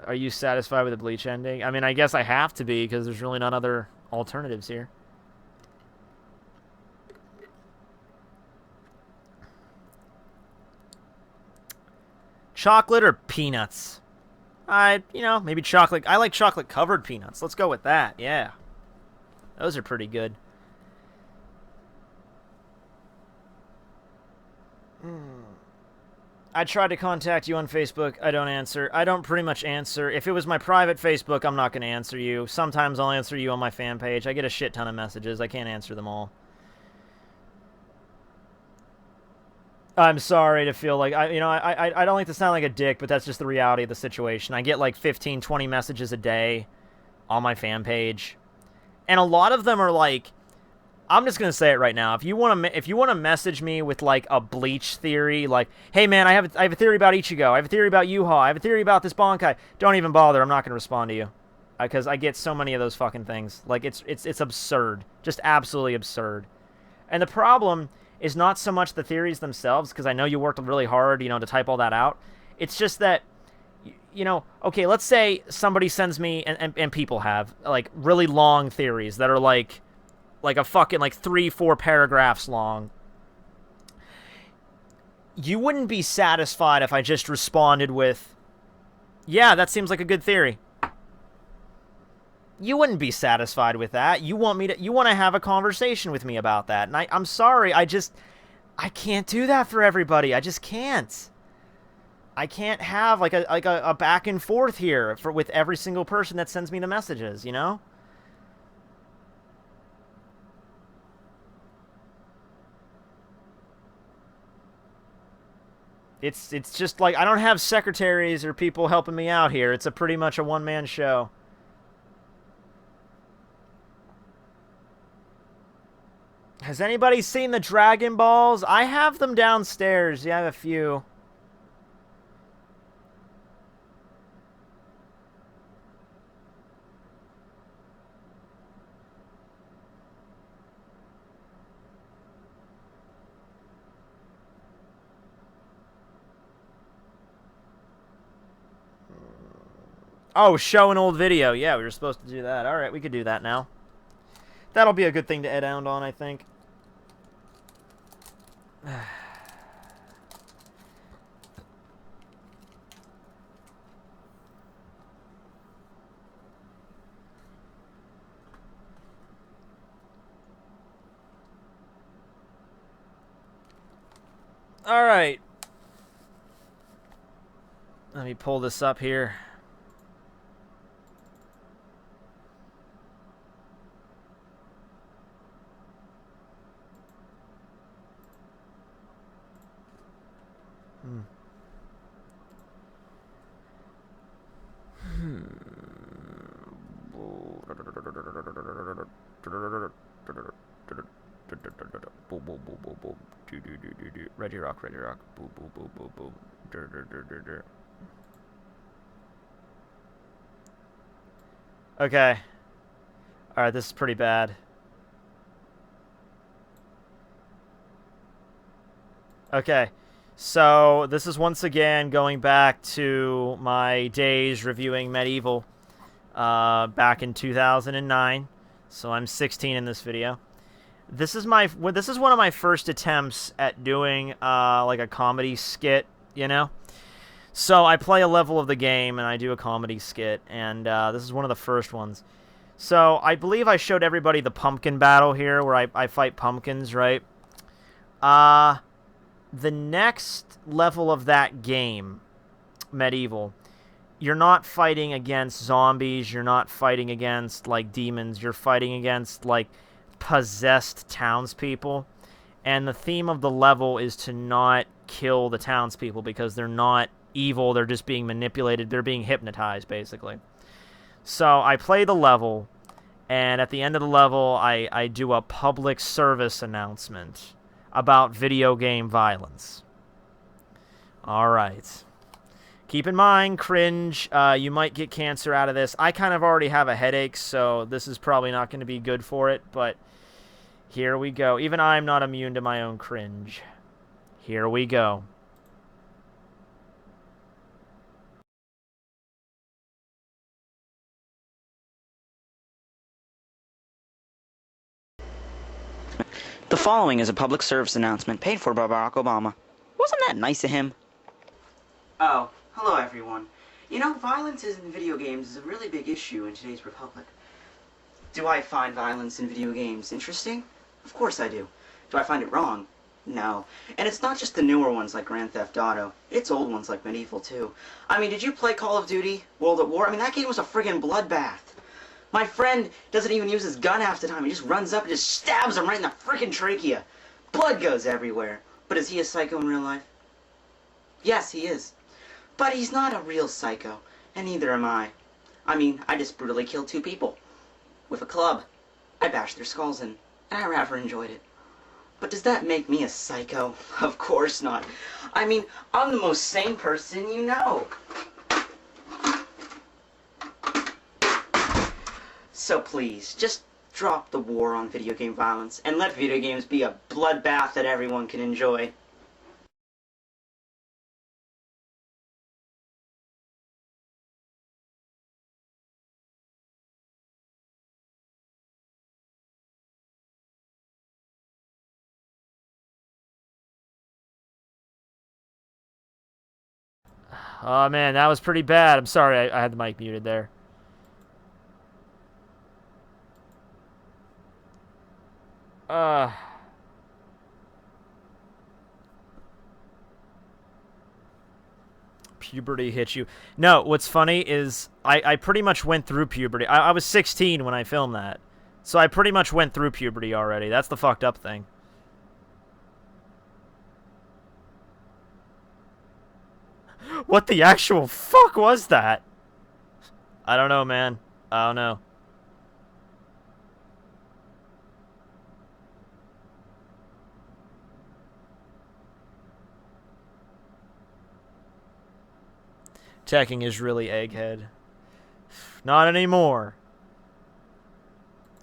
Are you satisfied with the Bleach ending? I mean, I guess I have to be, because there's really not other alternatives here. Chocolate or peanuts? Maybe chocolate. I like chocolate-covered peanuts. Let's go with that, yeah. Those are pretty good. I tried to contact you on Facebook. I don't answer. I don't pretty much answer. If it was my private Facebook, I'm not going to answer you. Sometimes I'll answer you on my fan page. I get a shit ton of messages. I can't answer them all. I'm sorry to feel like, I don't like to sound like a dick, but that's just the reality of the situation. I get like 15, 20 messages a day on my fan page. And a lot of them are like, I'm just gonna say it right now. If you want to message me with like a Bleach theory, like, hey man, I have a theory about Ichigo, I have a theory about Yuha, I have a theory about this Bankai, don't even bother. I'm not gonna respond to you, because I get so many of those fucking things. Like, it's absurd, just absolutely absurd. And the problem is not so much the theories themselves, because I know you worked really hard, to type all that out. It's just that, okay, let's say somebody sends me, and people have, like, really long theories that are like a fucking, like, 3-4 paragraphs long. You wouldn't be satisfied if I just responded with, yeah, that seems like a good theory. You wouldn't be satisfied with that. You want to have a conversation with me about that. And I'm sorry, I can't do that for everybody. I just can't. I can't have like a back and forth here with every single person that sends me the messages, It's just like, I don't have secretaries or people helping me out here. It's pretty much a one-man show. Has anybody seen the Dragon Balls? I have them downstairs. Yeah, I have a few. Oh, show an old video. Yeah, we were supposed to do that. All right, we could do that now. That'll be a good thing to end on, I think. All right. Let me pull this up here. Ready rock, ready rock. Boom, boom, boom, boom, boom. Dur, dur, dur, dur, dur. Okay. Alright, this is pretty bad. Okay. So, this is once again going back to my days reviewing Medieval back in 2009. So, I'm 16 in this video. This is one of my first attempts at doing like a comedy skit, you know? So I play a level of the game and I do a comedy skit, and this is one of the first ones. So I believe I showed everybody the pumpkin battle here, where I fight pumpkins, right? The next level of that game, Medieval, you're not fighting against zombies, you're not fighting against, like, demons, you're fighting against, like, possessed townspeople. And the theme of the level is to not kill the townspeople because they're not evil, they're just being manipulated, they're being hypnotized, basically. So I play the level, and at the end of the level, I do a public service announcement about video game violence. Alright. Keep in mind, cringe, you might get cancer out of this. I kind of already have a headache, so this is probably not going to be good for it, but here we go. Even I'm not immune to my own cringe. Here we go. The following is a public service announcement paid for by Barack Obama. Wasn't that nice of him? Oh, hello everyone. You know, violence in video games is a really big issue in today's republic. Do I find violence in video games interesting? Of course I do. Do I find it wrong? No. And it's not just the newer ones like Grand Theft Auto. It's old ones like Medieval too. I mean, did you play Call of Duty? World at War? I mean, that game was a friggin' bloodbath. My friend doesn't even use his gun half the time. He just runs up and just stabs him right in the frickin' trachea. Blood goes everywhere. But is he a psycho in real life? Yes, he is. But he's not a real psycho, and neither am I. I mean, I just brutally killed 2 people. With a club. I bashed their skulls in, and I rather enjoyed it. But does that make me a psycho? Of course not. I mean, I'm the most sane person you know. So please, just drop the war on video game violence, and let video games be a bloodbath that everyone can enjoy. Oh, man, that was pretty bad. I'm sorry, I had the mic muted there. Puberty hit you. No, what's funny is I pretty much went through puberty. I was 16 when I filmed that. So I pretty much went through puberty already. That's the fucked up thing. What the actual fuck was that? I don't know, man. I don't know. Tekking is really egghead. Not anymore.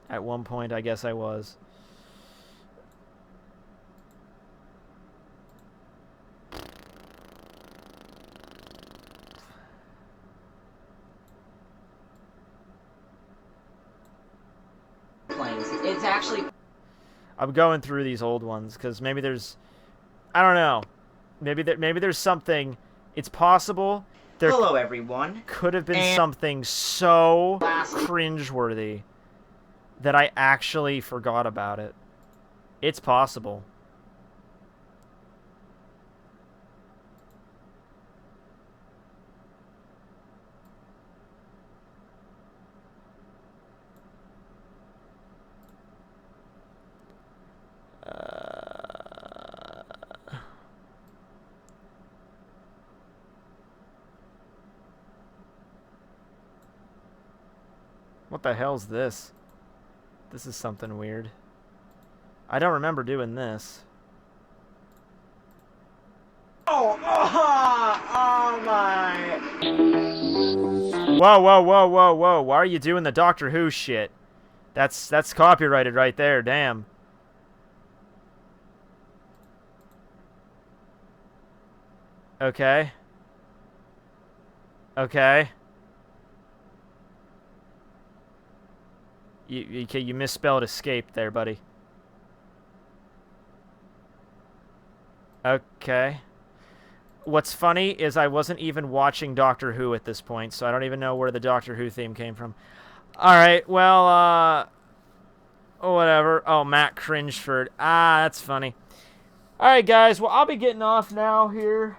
At one point, I guess I was. It's actually... I'm going through these old ones because maybe there's, I don't know, maybe there's something. It's possible there Hello everyone. could have been something so cringeworthy that I actually forgot about it. It's possible. What the hell's this? This is something weird. I don't remember doing this. Oh my. Whoa, whoa, whoa, whoa, whoa. Why are you doing the Doctor Who shit? That's copyrighted right there, damn. Okay. Okay. You misspelled escape there, buddy. Okay. What's funny is I wasn't even watching Doctor Who at this point, so I don't even know where the Doctor Who theme came from. Alright, well, whatever. Oh, Matt Cringeford. Ah, that's funny. Alright, guys, well, I'll be getting off now here.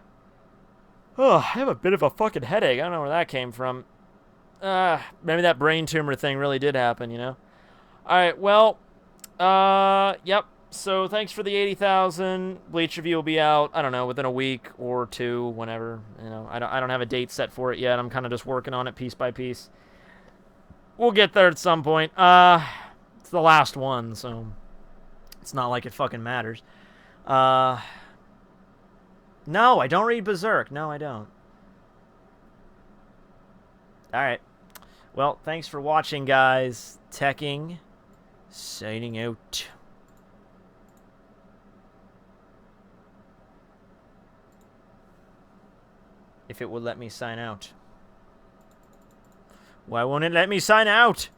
Oh, I have a bit of a fucking headache. I don't know where that came from. Maybe that brain tumor thing really did happen, you know? Alright, well, yep. So thanks for the 80,000. Bleach review will be out, I don't know, within a week or two, whenever. You know, I don't have a date set for it yet. I'm kind of just working on it piece by piece. We'll get there at some point. It's the last one, so it's not like it fucking matters. No, I don't read Berserk. No, I don't. Alright. Well, thanks for watching, guys. Tekking, signing out. If it would let me sign out. Why won't it let me sign out?